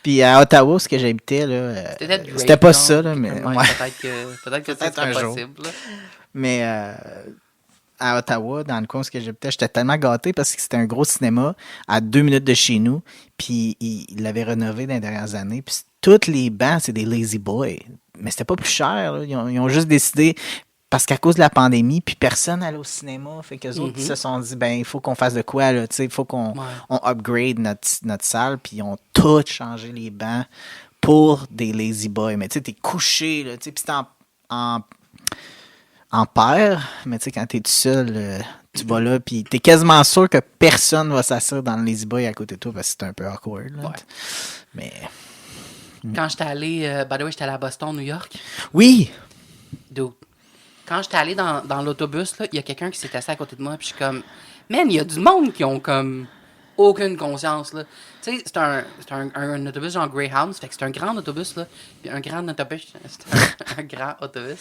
Puis à Ottawa, ce que j'habitais, là, c'était pas ça, là, mais... Peut-être que c'est possible. Là. Mais à Ottawa, dans le coin où j'habitais, j'étais tellement gâté parce que c'était un gros cinéma à 2 minutes de chez nous, puis il l'avait rénové dans les dernières années, puis tous les bancs, c'est des lazy boys. Mais c'était pas plus cher. Là. Ils ont juste décidé, parce qu'à cause de la pandémie, puis personne n'allait au cinéma. Fait qu'eux autres, ils se sont dit, il faut qu'on fasse de quoi, là. Il faut qu'on upgrade notre salle. Puis ils ont tout changé les bancs pour des lazy boys. Mais tu sais, t'es couché, là. Puis c'est en paire. Mais tu sais, quand t'es tout seul, tu vas là, puis t'es quasiment sûr que personne va s'asseoir dans le lazy boy à côté de toi, parce que c'est un peu awkward, là. Ouais. Mais... Quand j'étais allé, by the way, j'étais allé à Boston, New York. Oui! Dude. Quand j'étais allé dans l'autobus, il y a quelqu'un qui s'est assis à côté de moi, puis je suis comme, man, il y a du monde qui ont comme aucune conscience, là. Tu sais, c'est un autobus genre Greyhound, fait que c'est un grand autobus, là. Puis un grand autobus, c'est un grand autobus.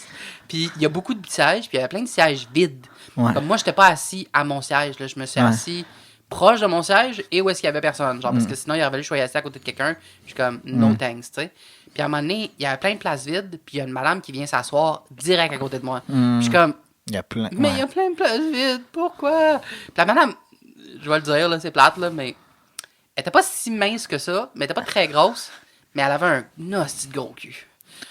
Puis il y a beaucoup de sièges, puis il y avait plein de sièges vides. Ouais. Comme moi, j'étais pas assis à mon siège, là. Je me suis assis proche de mon siège et où est-ce qu'il y avait personne. Genre, parce que sinon, il aurait fallu que je sois assis à côté de quelqu'un. Je suis comme, no thanks, tu sais. Puis à un moment donné, il y avait plein de places vides, puis il y a une madame qui vient s'asseoir direct à côté de moi. Puis je suis comme, il y a plein, mais il y a plein de places vides, pourquoi? Puis la madame, je vais le dire, là, c'est plate, là, mais elle était pas si mince que ça, mais elle était pas très grosse, mais elle avait un hostie de gros cul.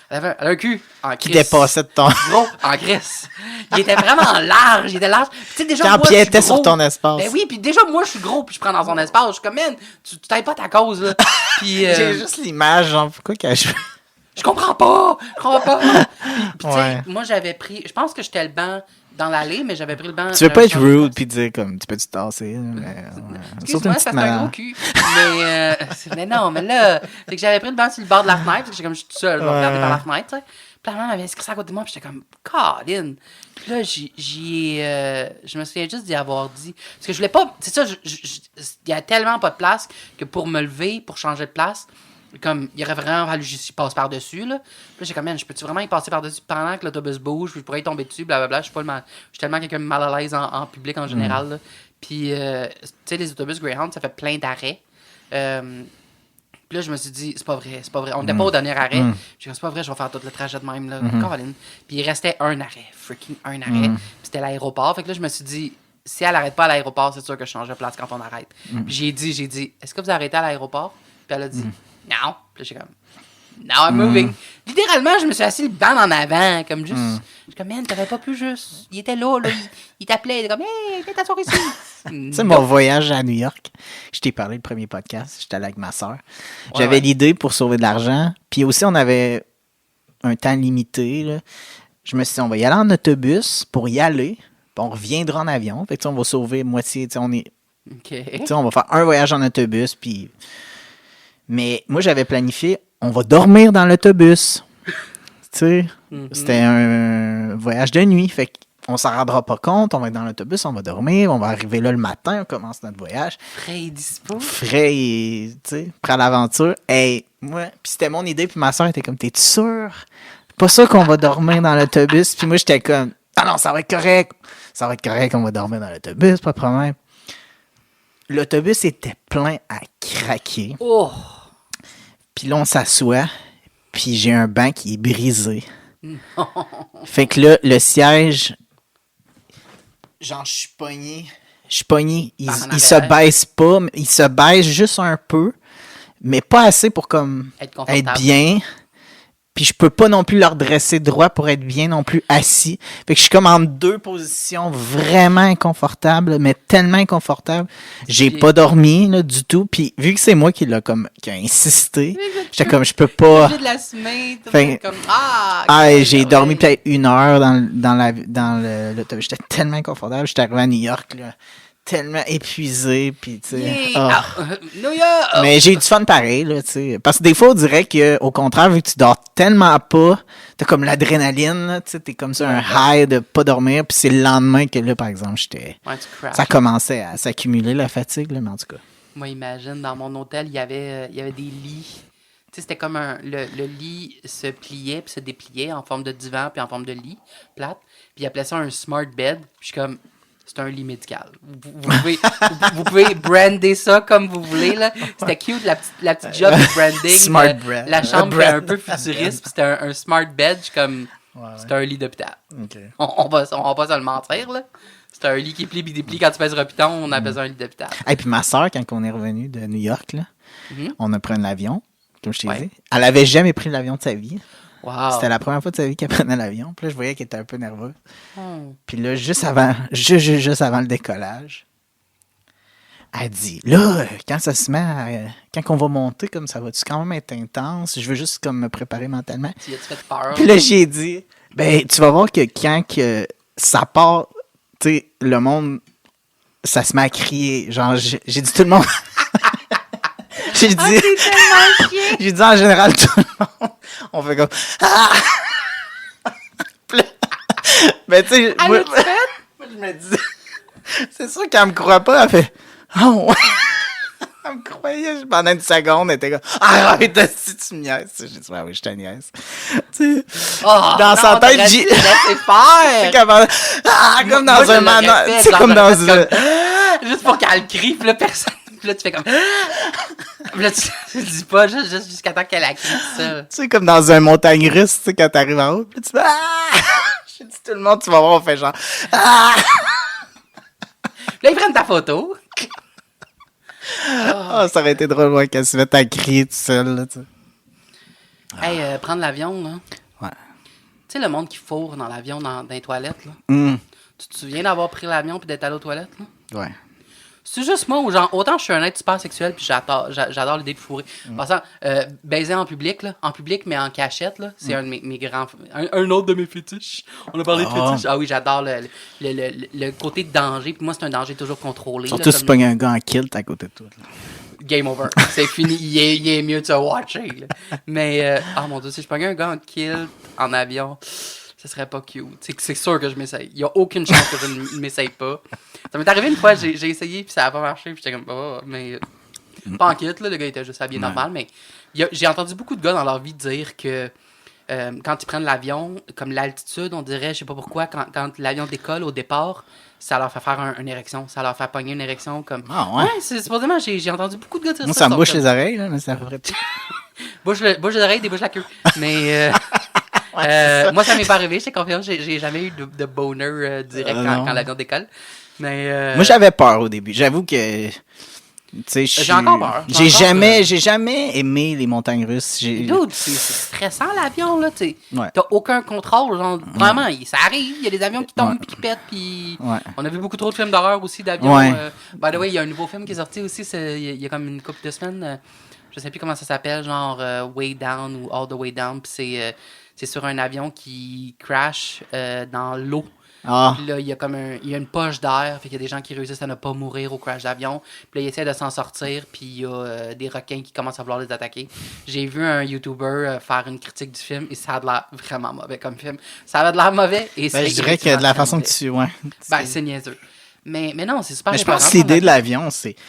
Elle avait un cul en crise. Qui dépassait de ton... Gros, en crise. Il était vraiment large. Il était large. Tu sais, déjà, moi, je suis gros. Sur ton espace. Ben oui, puis déjà, moi, je suis gros, puis je prends dans son espace. Je suis comme, man, tu t'aides pas ta cause, là. Puis, j'ai juste l'image, genre, pourquoi qu'elle joue? Je comprends pas. Puis tu sais, moi, j'avais pris... Je pense que j'étais le banc dans l'allée, mais j'avais pris le banc... Tu veux pas être rude puis dire comme, tu peux te tasser, mais... Excuse-moi, c'est un gros cul. Mais non, mais là... C'est que j'avais pris le banc sur le bord de la fenêtre, parce que comme je suis tout seul, je vais regarder par la fenêtre, tu sais. Puis la maman m'avait inscrit ça à côté de moi, puis j'étais comme, Colin. Puis là, je me souviens juste d'y avoir dit. Parce que je voulais pas. C'est ça, il y a tellement pas de place que pour me lever, pour changer de place, comme, il aurait vraiment fallu que j'y passe par-dessus, là. Puis là, j'ai comme, man, je peux-tu vraiment y passer par-dessus pendant que l'autobus bouge, puis je pourrais y tomber dessus, blablabla. Je suis tellement quelqu'un de mal à l'aise en public en général, là. Puis, tu sais, les autobus Greyhound, ça fait plein d'arrêts. Puis là, je me suis dit, c'est pas vrai. On n'était pas au dernier arrêt. J'ai dit, c'est pas vrai, je vais faire tout le trajet de même, là. Caroline. Puis il restait un arrêt, freaking un arrêt. Puis c'était l'aéroport. Fait que là, je me suis dit, si elle arrête pas à l'aéroport, c'est sûr que je change de place quand on arrête. Puis j'ai dit, est-ce que vous arrêtez à l'aéroport? Puis elle a dit, non. Puis là, j'ai comme, now I'm moving. Littéralement, je me suis assis le banc en avant, comme juste. Je suis comme, man, t'aurais pas pu juste. Il était là, il t'appelait, il était comme, hey, viens t'asseoir ici. Tu sais, mon voyage à New York, je t'ai parlé le premier podcast, j'étais allé avec ma soeur. J'avais l'idée pour sauver de l'argent, puis aussi on avait un temps limité. Là. Je me suis dit, on va y aller en autobus pour y aller, puis on reviendra en avion. Fait que, on va sauver moitié. On va faire un voyage en autobus, puis. Mais moi, j'avais planifié, on va dormir dans l'autobus. Tu sais, c'était un voyage de nuit, fait qu'on s'en rendra pas compte, on va être dans l'autobus, on va dormir, on va arriver là le matin, on commence notre voyage. Frais et dispo. Frais et, tu sais, prêt à l'aventure. Hey, moi, puis c'était mon idée, puis ma soeur était comme, t'es sûr? Pas sûr qu'on va dormir dans l'autobus, puis moi, j'étais comme, ah non, ça va être correct, on va dormir dans l'autobus, pas de problème. L'autobus était plein à craquer. Oh! Puis là, on s'assoit, puis j'ai un banc qui est brisé. Non. Fait que là, le siège, genre, je suis pogné. Il se baisse pas, il se baisse juste un peu, mais pas assez pour comme être bien. Puis je peux pas non plus le redresser droit pour être bien non plus assis. Fait que je suis comme en deux positions vraiment inconfortables, mais tellement inconfortables. J'ai pas dormi là, du tout. Puis vu que c'est moi qui a insisté, j'étais comme je peux pas. J'ai de la semaine. J'ai dormi peut-être 1 heure dans l'autobus. J'étais tellement inconfortable. J'étais arrivé à New York là. Tellement épuisé, puis tu sais. New York! Mais j'ai eu du fun pareil, là, tu sais. Parce que des fois, on dirait qu'au contraire, vu que tu dors tellement pas, t'as comme l'adrénaline, tu sais, t'es comme ça, un high de pas dormir, puis c'est le lendemain que là, par exemple, ça commençait à s'accumuler, la fatigue, là, mais en tout cas. Moi, imagine, dans mon hôtel, il y avait des lits. Tu sais, c'était comme le lit se pliait puis se dépliait en forme de divan puis en forme de lit plate. Puis ils appelaient ça un smart bed. Puis je suis comme, c'est un lit médical. Vous pouvez brander ça comme vous voulez. Là. C'était cute, la petite job de branding. Smart bread. La chambre était un peu futuriste. Puis c'était un smart bed. Je suis comme, c'était un lit d'hôpital. Okay. On va pas se le mentir. Là. C'était un lit qui plie et déplie. Quand tu pèses repiton, on a besoin d'un lit d'hôpital. Et puis ma soeur, quand on est revenu de New York, là, on a pris l'avion, comme je t'ai dit. Elle avait jamais pris l'avion de sa vie. Wow. C'était la première fois de sa vie qu'elle prenait l'avion. Puis là, je voyais qu'elle était un peu nerveuse. Puis là, juste avant le décollage, elle dit, là, quand ça se met quand on va monter, comme ça va-tu quand même être intense? Je veux juste comme me préparer mentalement. Tu as-tu fait peur? Puis là, j'ai dit, ben, tu vas voir que quand ça part, tu sais, le monde, ça se met à crier. Genre, j'ai dit tout le monde... J'ai dit en général tout le monde. On fait comme mais tu sais, moi, je me dis, c'est sûr qu'elle me croit pas. Elle fait oh. Elle me croyait pendant une seconde. Elle était comme arrête si tu me niaises. J'ai dit oui, je te niaise. Tu sais, dans sa tête, j'ai comme dans un manoir. Tu sais, comme dans une. Juste pour qu'elle crie, puis là, personne. Puis là, tu fais comme. Puis là, tu dis pas juste jusqu'à temps qu'elle a crié ça. Tu sais, comme dans un montagne russe, tu sais, quand t'arrives en haut, puis là, tu fais j'ai dit tout le monde, tu vas voir, on fait genre Là, ils prennent ta photo. Ça aurait été drôle, ouais, qu'elle se mette à crier tout seul, là, tu sais. Hey, prendre l'avion, là. Ouais. Tu sais, le monde qui fourre dans l'avion, dans les toilettes, là. Mm. Tu te souviens d'avoir pris l'avion puis d'être allé aux toilettes, là? Ouais. C'est juste moi, où genre, autant je suis un être super sexuel, puis j'adore l'idée de fourrer. Par exemple, baiser en public, mais en cachette, là, c'est un de mes grands... Un autre de mes fétiches. On a parlé de fétiches. Ah oui, j'adore le côté de danger, puis moi, c'est un danger toujours contrôlé. Surtout si tu pognes un gars en kilt à côté de toi. Là. Game over. C'est fini. Il est mieux de se watcher. Là. Mais, mon Dieu, si je pognais un gars en kilt, en avion... Ce serait pas cute. C'est sûr que je m'essaye. Il n'y a aucune chance que je ne m'essaye pas. Ça m'est arrivé une fois, j'ai essayé, puis ça n'a pas marché, puis j'étais comme, mais... Pas en kit, là, le gars était juste habillé normal, mais j'ai entendu beaucoup de gars dans leur vie dire que quand ils prennent l'avion, comme l'altitude, on dirait, je sais pas pourquoi, quand l'avion décolle au départ, ça leur fait faire une érection, ça leur fait pogner une érection, comme... Ah ouais? Ouais, supposément, j'ai entendu beaucoup de gars dire ça. Moi, ça me bouche les oreilles, là, mais ça ferait... bouche les oreilles, débouche la queue. Mais... moi, ça m'est pas arrivé, je te confirme, j'ai jamais eu de boner direct quand l'avion décolle. Mais, moi, j'avais peur au début. J'avoue que... J'ai encore peur. J'ai jamais aimé les montagnes russes. Dude, c'est stressant l'avion, là. Ouais. T'as aucun contrôle. Genre, vraiment, ça arrive. Il y a des avions qui tombent et qui pètent. Puis on a vu beaucoup trop de films d'horreur aussi d'avions. Ouais. By the way, il y a un nouveau film qui est sorti aussi. Il y a comme une couple de semaines. Je sais plus comment ça s'appelle, genre Way Down ou All the Way Down. Puis c'est sur un avion qui crash dans l'eau. Ah. Puis là, il y a une poche d'air, fait qu'il y a des gens qui réussissent à ne pas mourir au crash d'avion. Puis là, ils essaient de s'en sortir, puis il y a des requins qui commencent à vouloir les attaquer. J'ai vu un YouTuber faire une critique du film, et ça a de l'air vraiment mauvais comme film. Ça avait de l'air mauvais, et c'est... je dirais que de la façon que tu... Ouais. C'est niaiseux. Mais non, c'est super. Mais je pense que l'idée de l'avion, c'est... Tu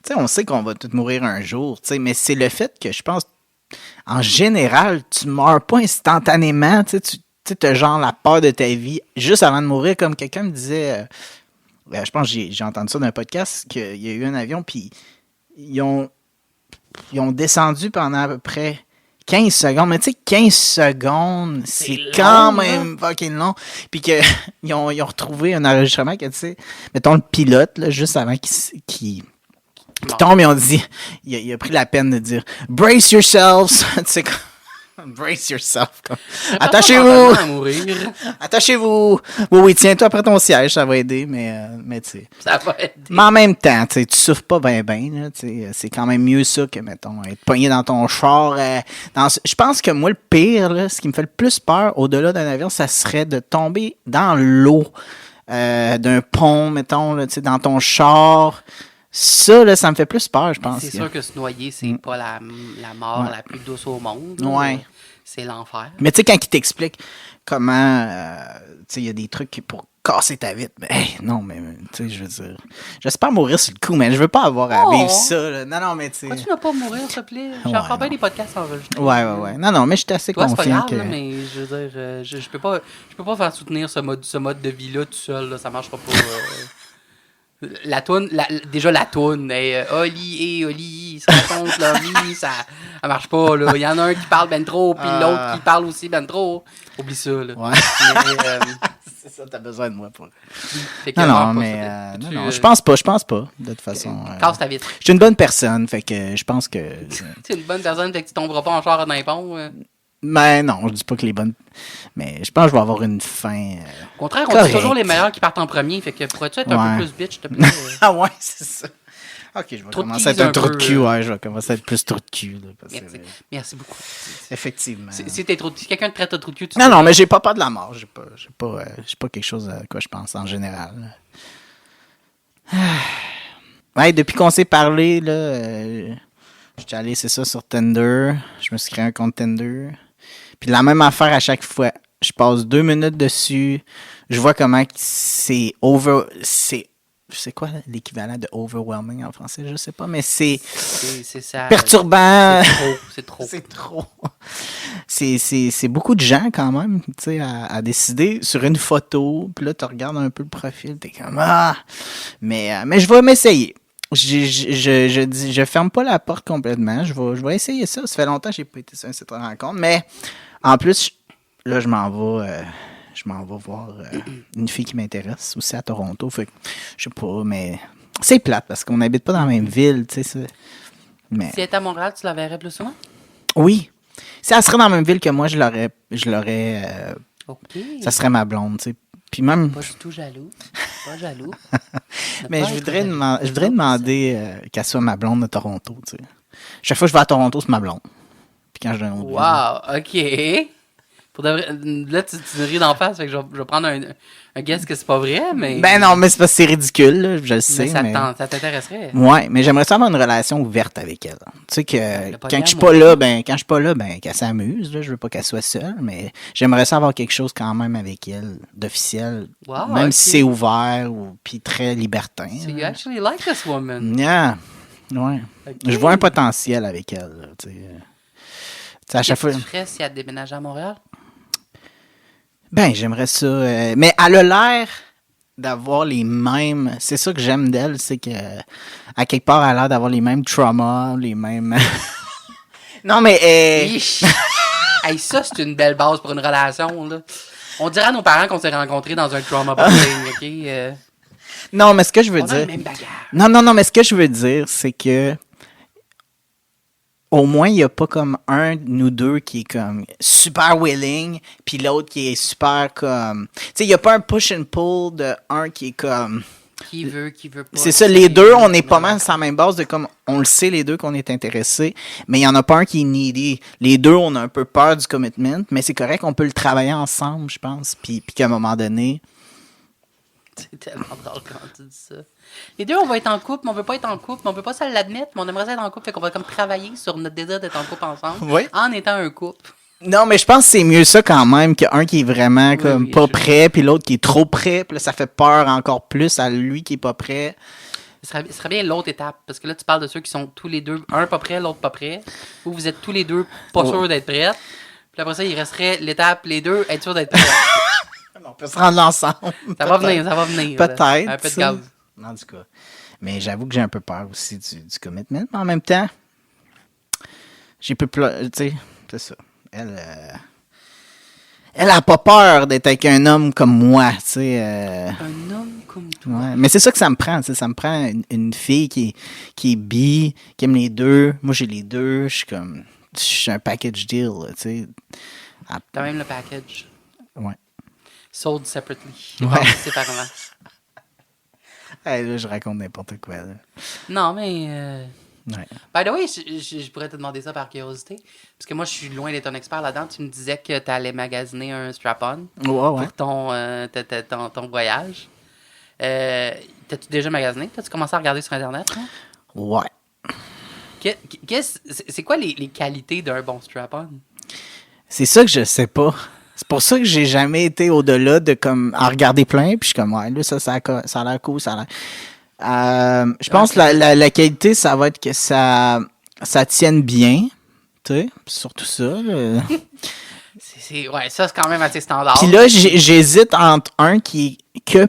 sais, on sait qu'on va tous mourir un jour, tu sais, mais c'est le fait que je pense, en général, tu meurs pas instantanément, tu sais, tu as genre la peur de ta vie juste avant de mourir, comme quelqu'un me disait, je pense que j'ai entendu ça dans un podcast, qu'il y a eu un avion, puis ils ont descendu pendant à peu près 15 secondes, mais tu sais, 15 secondes, c'est quand même fucking long, puis qu'ils ont retrouvé un enregistrement que, tu sais, mettons le pilote, là, juste avant qu'il tombe, et on dit, il a pris la peine de dire « Brace yourselves », tu sais, brace yourself. Attachez-vous! Attachez-vous! Oui, tiens-toi après ton siège, ça va aider, mais tu sais. Ça va aider. Mais en même temps, tu souffres pas bien, c'est quand même mieux ça que, mettons, être pogné dans ton char. Je pense que moi, le pire, là, ce qui me fait le plus peur, au-delà d'un avion, ça serait de tomber dans l'eau d'un pont, mettons, là, dans ton char. Ça, là, ça me fait plus peur, je pense. C'est sûr que se noyer, c'est pas la mort la plus douce au monde. Ouais. C'est l'enfer. Mais tu sais, quand il t'explique comment, tu sais, il y a des trucs pour casser ta vitre. Mais non, mais tu sais, je veux dire, j'espère mourir sur le coup, mais je veux pas avoir à vivre ça. Là. Non, mais tu sais. Pourquoi tu ne vas pas mourir, s'il te plaît? J'en prends bien des podcasts enregistrés. Ouais. Non, mais je suis assez confiant c'est pas grave, que... là, mais je veux dire, je peux pas faire soutenir ce mode de vie-là tout seul. Là, ça marchera pas. La toune, déjà la toune, Oli, ils se racontent leur vie, ça marche pas, là. Il y en a un qui parle ben trop, puis l'autre qui parle aussi ben trop. Oublie ça, là. Ouais. Mais, c'est ça, t'as besoin de moi pour... que Non, je pense pas, de toute façon. Casse ta vitre. Je suis une bonne personne, fait que je pense que... Tu es une bonne personne, fait que tu tomberas pas en char d'un pont. Mais non, je dis pas que les bonnes... Mais je pense que je vais avoir une fin... Au contraire, on dit toujours les meilleurs qui partent en premier. Fait que pourrais-tu être un peu plus bitch, s'il te plaît? Ah ouais, c'est ça. Ok, je vais commencer à être un trou de cul. Ouais, je vais commencer à être plus trou de cul. Là, Merci beaucoup. Effectivement. Si quelqu'un te traite de trou de cul, tu Non, mais j'ai pas peur de la mort. J'ai pas quelque chose à quoi je pense en général. Ouais, depuis qu'on s'est parlé, là... J'étais allé, c'est ça, sur Tinder. Je me suis créé un compte Tinder. Puis la même affaire à chaque fois. Je passe 2 minutes dessus. Je vois comment c'est c'est quoi l'équivalent de overwhelming en français? Je sais pas, mais c'est perturbant. C'est trop. C'est trop. C'est beaucoup de gens quand même, tu sais, à décider sur une photo. Puis là, tu regardes un peu le profil. T'es comme, mais je vais m'essayer. Je ferme pas la porte complètement. Je vais essayer ça. Ça fait longtemps que j'ai pas été sur cette rencontre. Mais en plus, là, je m'en vais voir une fille qui m'intéresse aussi à Toronto. Fait que, je sais pas, mais c'est plate parce qu'on n'habite pas dans la même ville, tu sais. Mais... Si elle était à Montréal, tu la verrais plus souvent? Oui. Si elle serait dans la même ville que moi, je l'aurais OK. ça serait ma blonde, tu sais. Puis même... Pas du tout jaloux. pas jaloux. Mais je voudrais demander qu'elle soit ma blonde de Toronto, tu sais. Chaque fois que je vais à Toronto, c'est ma blonde. Puis quand je donne autre Wow, OK. Pour de vrai, là, tu me ris d'en face, fait que je vais prendre un guess que c'est pas vrai, mais... Ben non, mais c'est parce que c'est ridicule, là, je le sais. Mais ça t'intéresserait. Ouais, mais j'aimerais ça avoir une relation ouverte avec elle. Tu sais que Le quand je suis polyamour. pas là, ben qu'elle s'amuse, là, je veux pas qu'elle soit seule, mais j'aimerais ça avoir quelque chose quand même avec elle d'officiel, Wow, même ok. si c'est ouvert ou puis très libertin. So you là. actually like this woman. Yeah. Ouais. Ok. Je vois un potentiel avec elle, là, tu sais. Tu sais, à chaque fois. Qu'est-ce que tu ferais si elle déménageait à Montréal? Ben, j'aimerais ça. Mais elle a l'air d'avoir les mêmes. C'est ça que j'aime d'elle, c'est que à quelque part, elle a l'air d'avoir les mêmes traumas, les mêmes. Non, mais. Ish. Hey, ça, c'est une belle base pour une relation, là. On dirait à nos parents qu'on s'est rencontrés dans un trauma bonding, OK? Non, mais ce que je veux On a le dire. même bagage. Non, mais ce que je veux dire, c'est que. Au moins, il n'y a pas comme un de nous deux qui est comme super willing, puis l'autre qui est super comme. Tu sais, il n'y a pas un push and pull de un qui est comme. Qui veut pas. C'est ça, les deux, on est pas mal sur la même base de comme, on le sait les deux qu'on est intéressés, mais il n'y en a pas un qui est needy. Les deux, on a un peu peur du commitment, mais c'est correct, on peut le travailler ensemble, je pense, puis qu'à un moment donné... C'est tellement drôle quand tu dis ça. Les deux, on va être en couple, mais on veut pas être en couple, mais on peut pas ça l'admettre, mais on aimerait ça être en couple, fait qu'on va comme travailler sur notre désir d'être en couple ensemble, Oui. en étant un couple. Non, mais je pense que c'est mieux ça quand même qu'un qui est vraiment comme oui, pas je- prêt, puis l'autre qui est trop prêt, puis là, ça fait peur encore plus à lui qui est pas prêt. Ce serait bien l'autre étape, parce que là, tu parles de ceux qui sont tous les deux, un pas prêt, l'autre pas prêt, ou vous êtes tous les deux pas Oh. sûrs d'être prêts, puis après ça, il resterait l'étape, les deux, être sûrs d'être prêts. On peut se rendre ensemble. Ça va venir, ça va venir. là. Peut-être. Un peu de ça. gaz. En tout cas. Mais j'avoue que j'ai un peu peur aussi du commitment. Mais en même temps, j'ai peu tu sais, c'est ça. Elle a pas peur d'être avec un homme comme moi, tu sais. Un homme comme toi. Ouais. Mais c'est ça que ça me prend, tu sais. Ça me prend une fille qui est bi, qui aime les deux. Moi, j'ai les deux. Je suis un package deal, là, tu sais. T'as même le package. Ouais. Sold separately. Ouais. Vendu séparément. Hey, là, je raconte n'importe quoi, là. Non, mais... Ouais. By the way, je pourrais te demander ça par curiosité. Parce que moi, je suis loin d'être un expert là-dedans. Tu me disais que tu allais magasiner un strap-on Ouais. pour ton voyage. T'as-tu déjà magasiné? T'as-tu commencé à regarder sur Internet? Hein? Ouais. C'est quoi les qualités d'un bon strap-on? C'est ça que je sais pas. C'est pour ça que j'ai jamais été au-delà de comme en regarder plein, puis je suis comme ouais, là ça a l'air cool, ça a l'air. Je pense que la qualité, ça va être que ça tienne bien, tu sais, surtout ça. Là. Ouais, ça, c'est quand même assez standard. Puis là, j'hésite entre un qui est que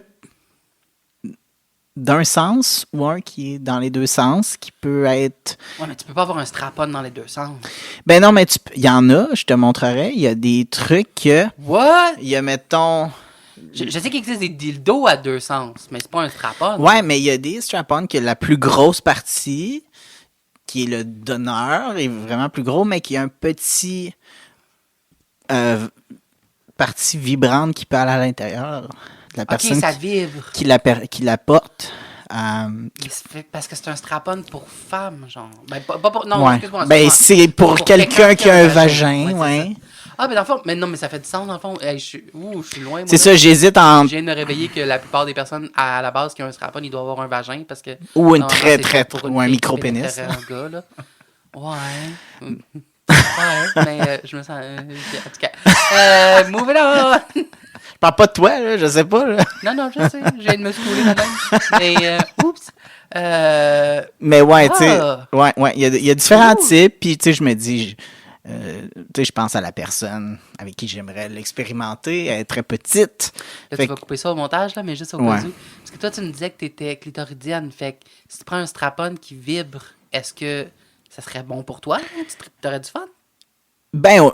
d'un sens ou un qui est dans les deux sens, qui peut être... Ouais, mais tu peux pas avoir un strap-on dans les deux sens. Ben non, mais il y en a, je te montrerai. Il y a des trucs que... What? Il y a, mettons... Je sais qu'il existe des dildos à deux sens, mais c'est pas un strap-on. Ouais, mais il y a des strap-on que la plus grosse partie, qui est le donneur, est vraiment plus gros, mais qui a un petit partie vibrante qui peut aller à l'intérieur de la Ok, personne ça vibre. qui la porte. Parce que c'est un strap-on pour femmes, genre. Ben, pas pour... Non, Ouais. excuse-moi. Ben, excuse-moi. c'est pour quelqu'un qui a un vagin, c'est ouais. ça. Ah, ben dans le fond, mais non, mais ça fait du sens, dans le fond. Hey, je suis loin, moi. C'est là. ça, j'hésite Je entre... viens de me réveiller que la plupart des personnes, à la base, qui ont un strap-on, ils doivent avoir un vagin, parce que... Ou une normalement, très, c'est très, fait pour une ou un fille qui micro-pénis. pénétrerait un gars, là. Ouais. Ouais, mais je me sens... en tout cas. Moving on! Je parle pas de toi, là, je sais pas, là. Non, je sais, je viens de me secouer moi-même. Mais, oups! Mais ouais, tu sais, Ah! ouais, il y a différents Cool. types, puis tu sais, je me dis, tu sais, je pense à la personne avec qui j'aimerais l'expérimenter, elle est très petite. Là, Fait tu vas couper ça au montage, là, mais juste au cas Ouais. où. Parce que toi, tu me disais que tu étais clitoridienne. Fait que si tu prends un strap-on qui vibre, est-ce que ça serait bon pour toi? Tu aurais du fun? Ben,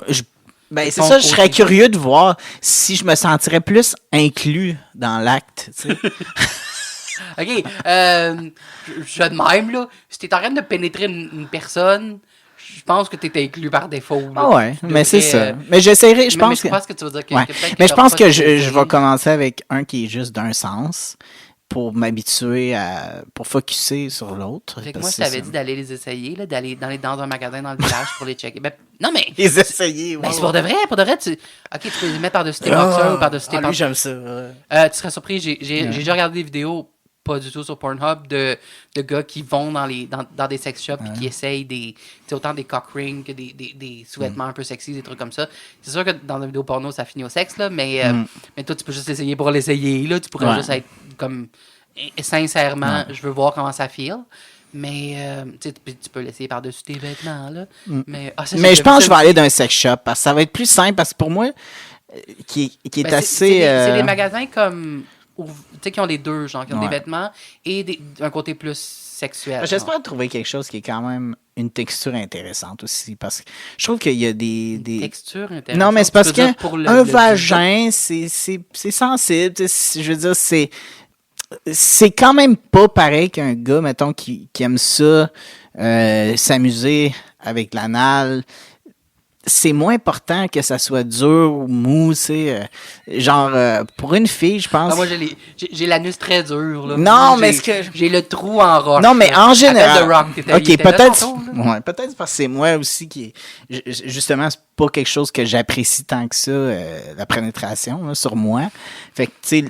c'est Ton ça, je serais côté. curieux de voir si je me sentirais plus inclus dans l'acte, tu sais. OK. Je suis de même, là. Si t'es en train de pénétrer une personne, je pense que t'es inclus par défaut. Là. Ah ouais, Tu mais c'est devrais, ça. Mais j'essaierai, je mais pense je que... pense que tu veux dire que... Ouais. que peut-être Mais que je t'as pense pas que de je plaisir. vais commencer avec un qui est juste d'un sens, pour m'habituer pour focusser sur l'autre. Fait que Parce moi, je que t'avais c'est dit d'aller les essayer, là, d'aller dans un magasin dans le village pour les checker. Ben, non, mais. les essayer, Ben, c'est pour de vrai, ok, tu peux les mettre par-dessus tes boxers ou par-dessus tes lui, pantalons. j'aime ça. Tu serais surpris, j'ai déjà regardé des vidéos, pas du tout sur Pornhub, de gars qui vont dans des sex shops et qui essayent autant des cock rings que des sous-vêtements un peu sexy, des trucs comme ça. C'est sûr que dans une vidéo porno, ça finit au sexe, là, mais toi, tu peux juste essayer pour l'essayer. Là, tu pourrais juste être comme, sincèrement, je veux voir comment ça feel. Mais tu peux l'essayer par-dessus tes vêtements. Là. Mais je pense que je vais aller dans un sex shop parce que ça va être plus simple parce que pour moi, qui est Ben, assez. C'est des magasins comme. Tu sais, qui ont les deux, genre, qui ont des Ouais. vêtements et un côté plus sexuel. J'espère trouver quelque chose qui est quand même une texture intéressante aussi parce que je trouve qu'il y a des. Texture intéressante. Non, mais c'est parce Tu veux dire qu'un pour le vagin, c'est sensible. Je veux dire, c'est quand même pas pareil qu'un gars, mettons, qui aime ça, s'amuser avec l'anal. C'est moins important que ça soit dur ou mou, tu sais. Pour une fille, je pense. Ah, moi, j'ai l'anus très dur. Là. Non, mais j'ai le trou en roche. Non, mais en général. Appelle The Rock, il OK, était là peut-être. tantôt, là. Ouais, peut-être parce que c'est moi aussi qui. Justement, c'est pas quelque chose que j'apprécie tant que ça, la pénétration, là, sur moi. Fait que, tu sais,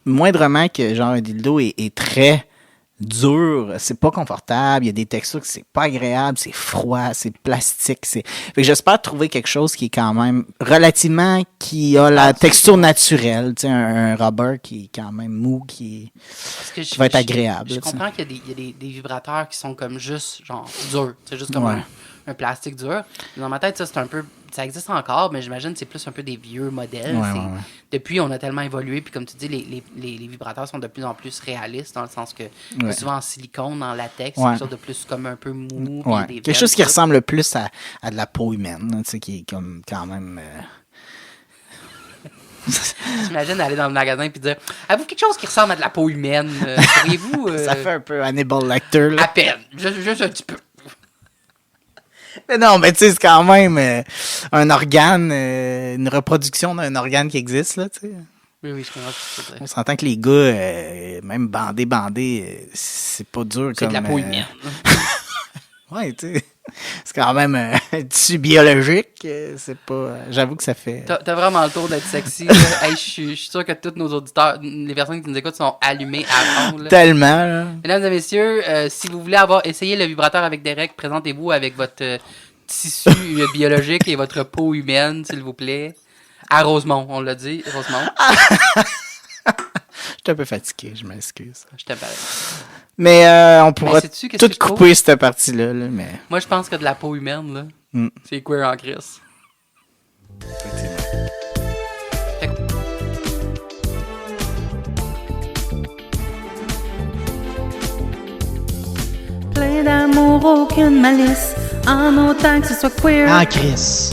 moindrement que genre un dildo est très dur, c'est pas confortable, il y a des textures que c'est pas agréable, c'est froid, c'est plastique, fait que j'espère trouver quelque chose qui est quand même relativement, qui a la texture naturelle, tu sais, un rubber qui est quand même mou, qui va être agréable. Je là, comprends qu'il y a des vibrateurs qui sont comme juste, genre, durs. C'est juste comme un plastique dur. Dans ma tête, ça, c'est un peu... Ça existe encore, mais j'imagine que c'est plus un peu des vieux modèles. Ouais. Depuis, on a tellement évolué, puis comme tu dis, les vibrateurs sont de plus en plus réalistes, dans le sens que c'est souvent en silicone, en latex, quelque chose de plus comme un peu mou. Ouais. Des Quelque chose qui ressemble le plus à de la peau humaine, là, tu sais, qui est comme quand même... J'imagine aller dans le magasin et dire « Avez-vous quelque chose qui ressemble à de la peau humaine? Pourriez-vous... Ça fait un peu Hannibal Lecter, là. À peine, juste un petit peu. » Mais non, mais tu sais, c'est quand même un organe, une reproduction d'un organe qui existe, là, tu sais. Oui, je comprends ce que tu veux On dire. s'entend que les gars, même bandés, c'est pas dur C'est comme... de la peau humaine. Ouais, tu sais, c'est quand même un tissu biologique, c'est pas... j'avoue que ça fait... T'as vraiment le tour d'être sexy. Là. Hey, je suis sûr que tous nos auditeurs, les personnes qui nous écoutent sont allumées à fond. Là. Tellement, là. Mesdames et messieurs, si vous voulez avoir essayé le vibrateur avec Derek, présentez-vous avec votre tissu biologique et votre peau humaine, s'il vous plaît. À Rosemont, on l'a dit, Rosemont. Je suis un peu fatigué, je m'excuse. Je te parle. Mais on pourra sais-tu qu'est-ce tout que je trouve? couper cette partie-là, là, mais... Moi, je pense que de la peau humaine, là, c'est queer en crise. Fait que- Plein d'amour, aucune malice, en autant que ce soit queer. Ah, Chris!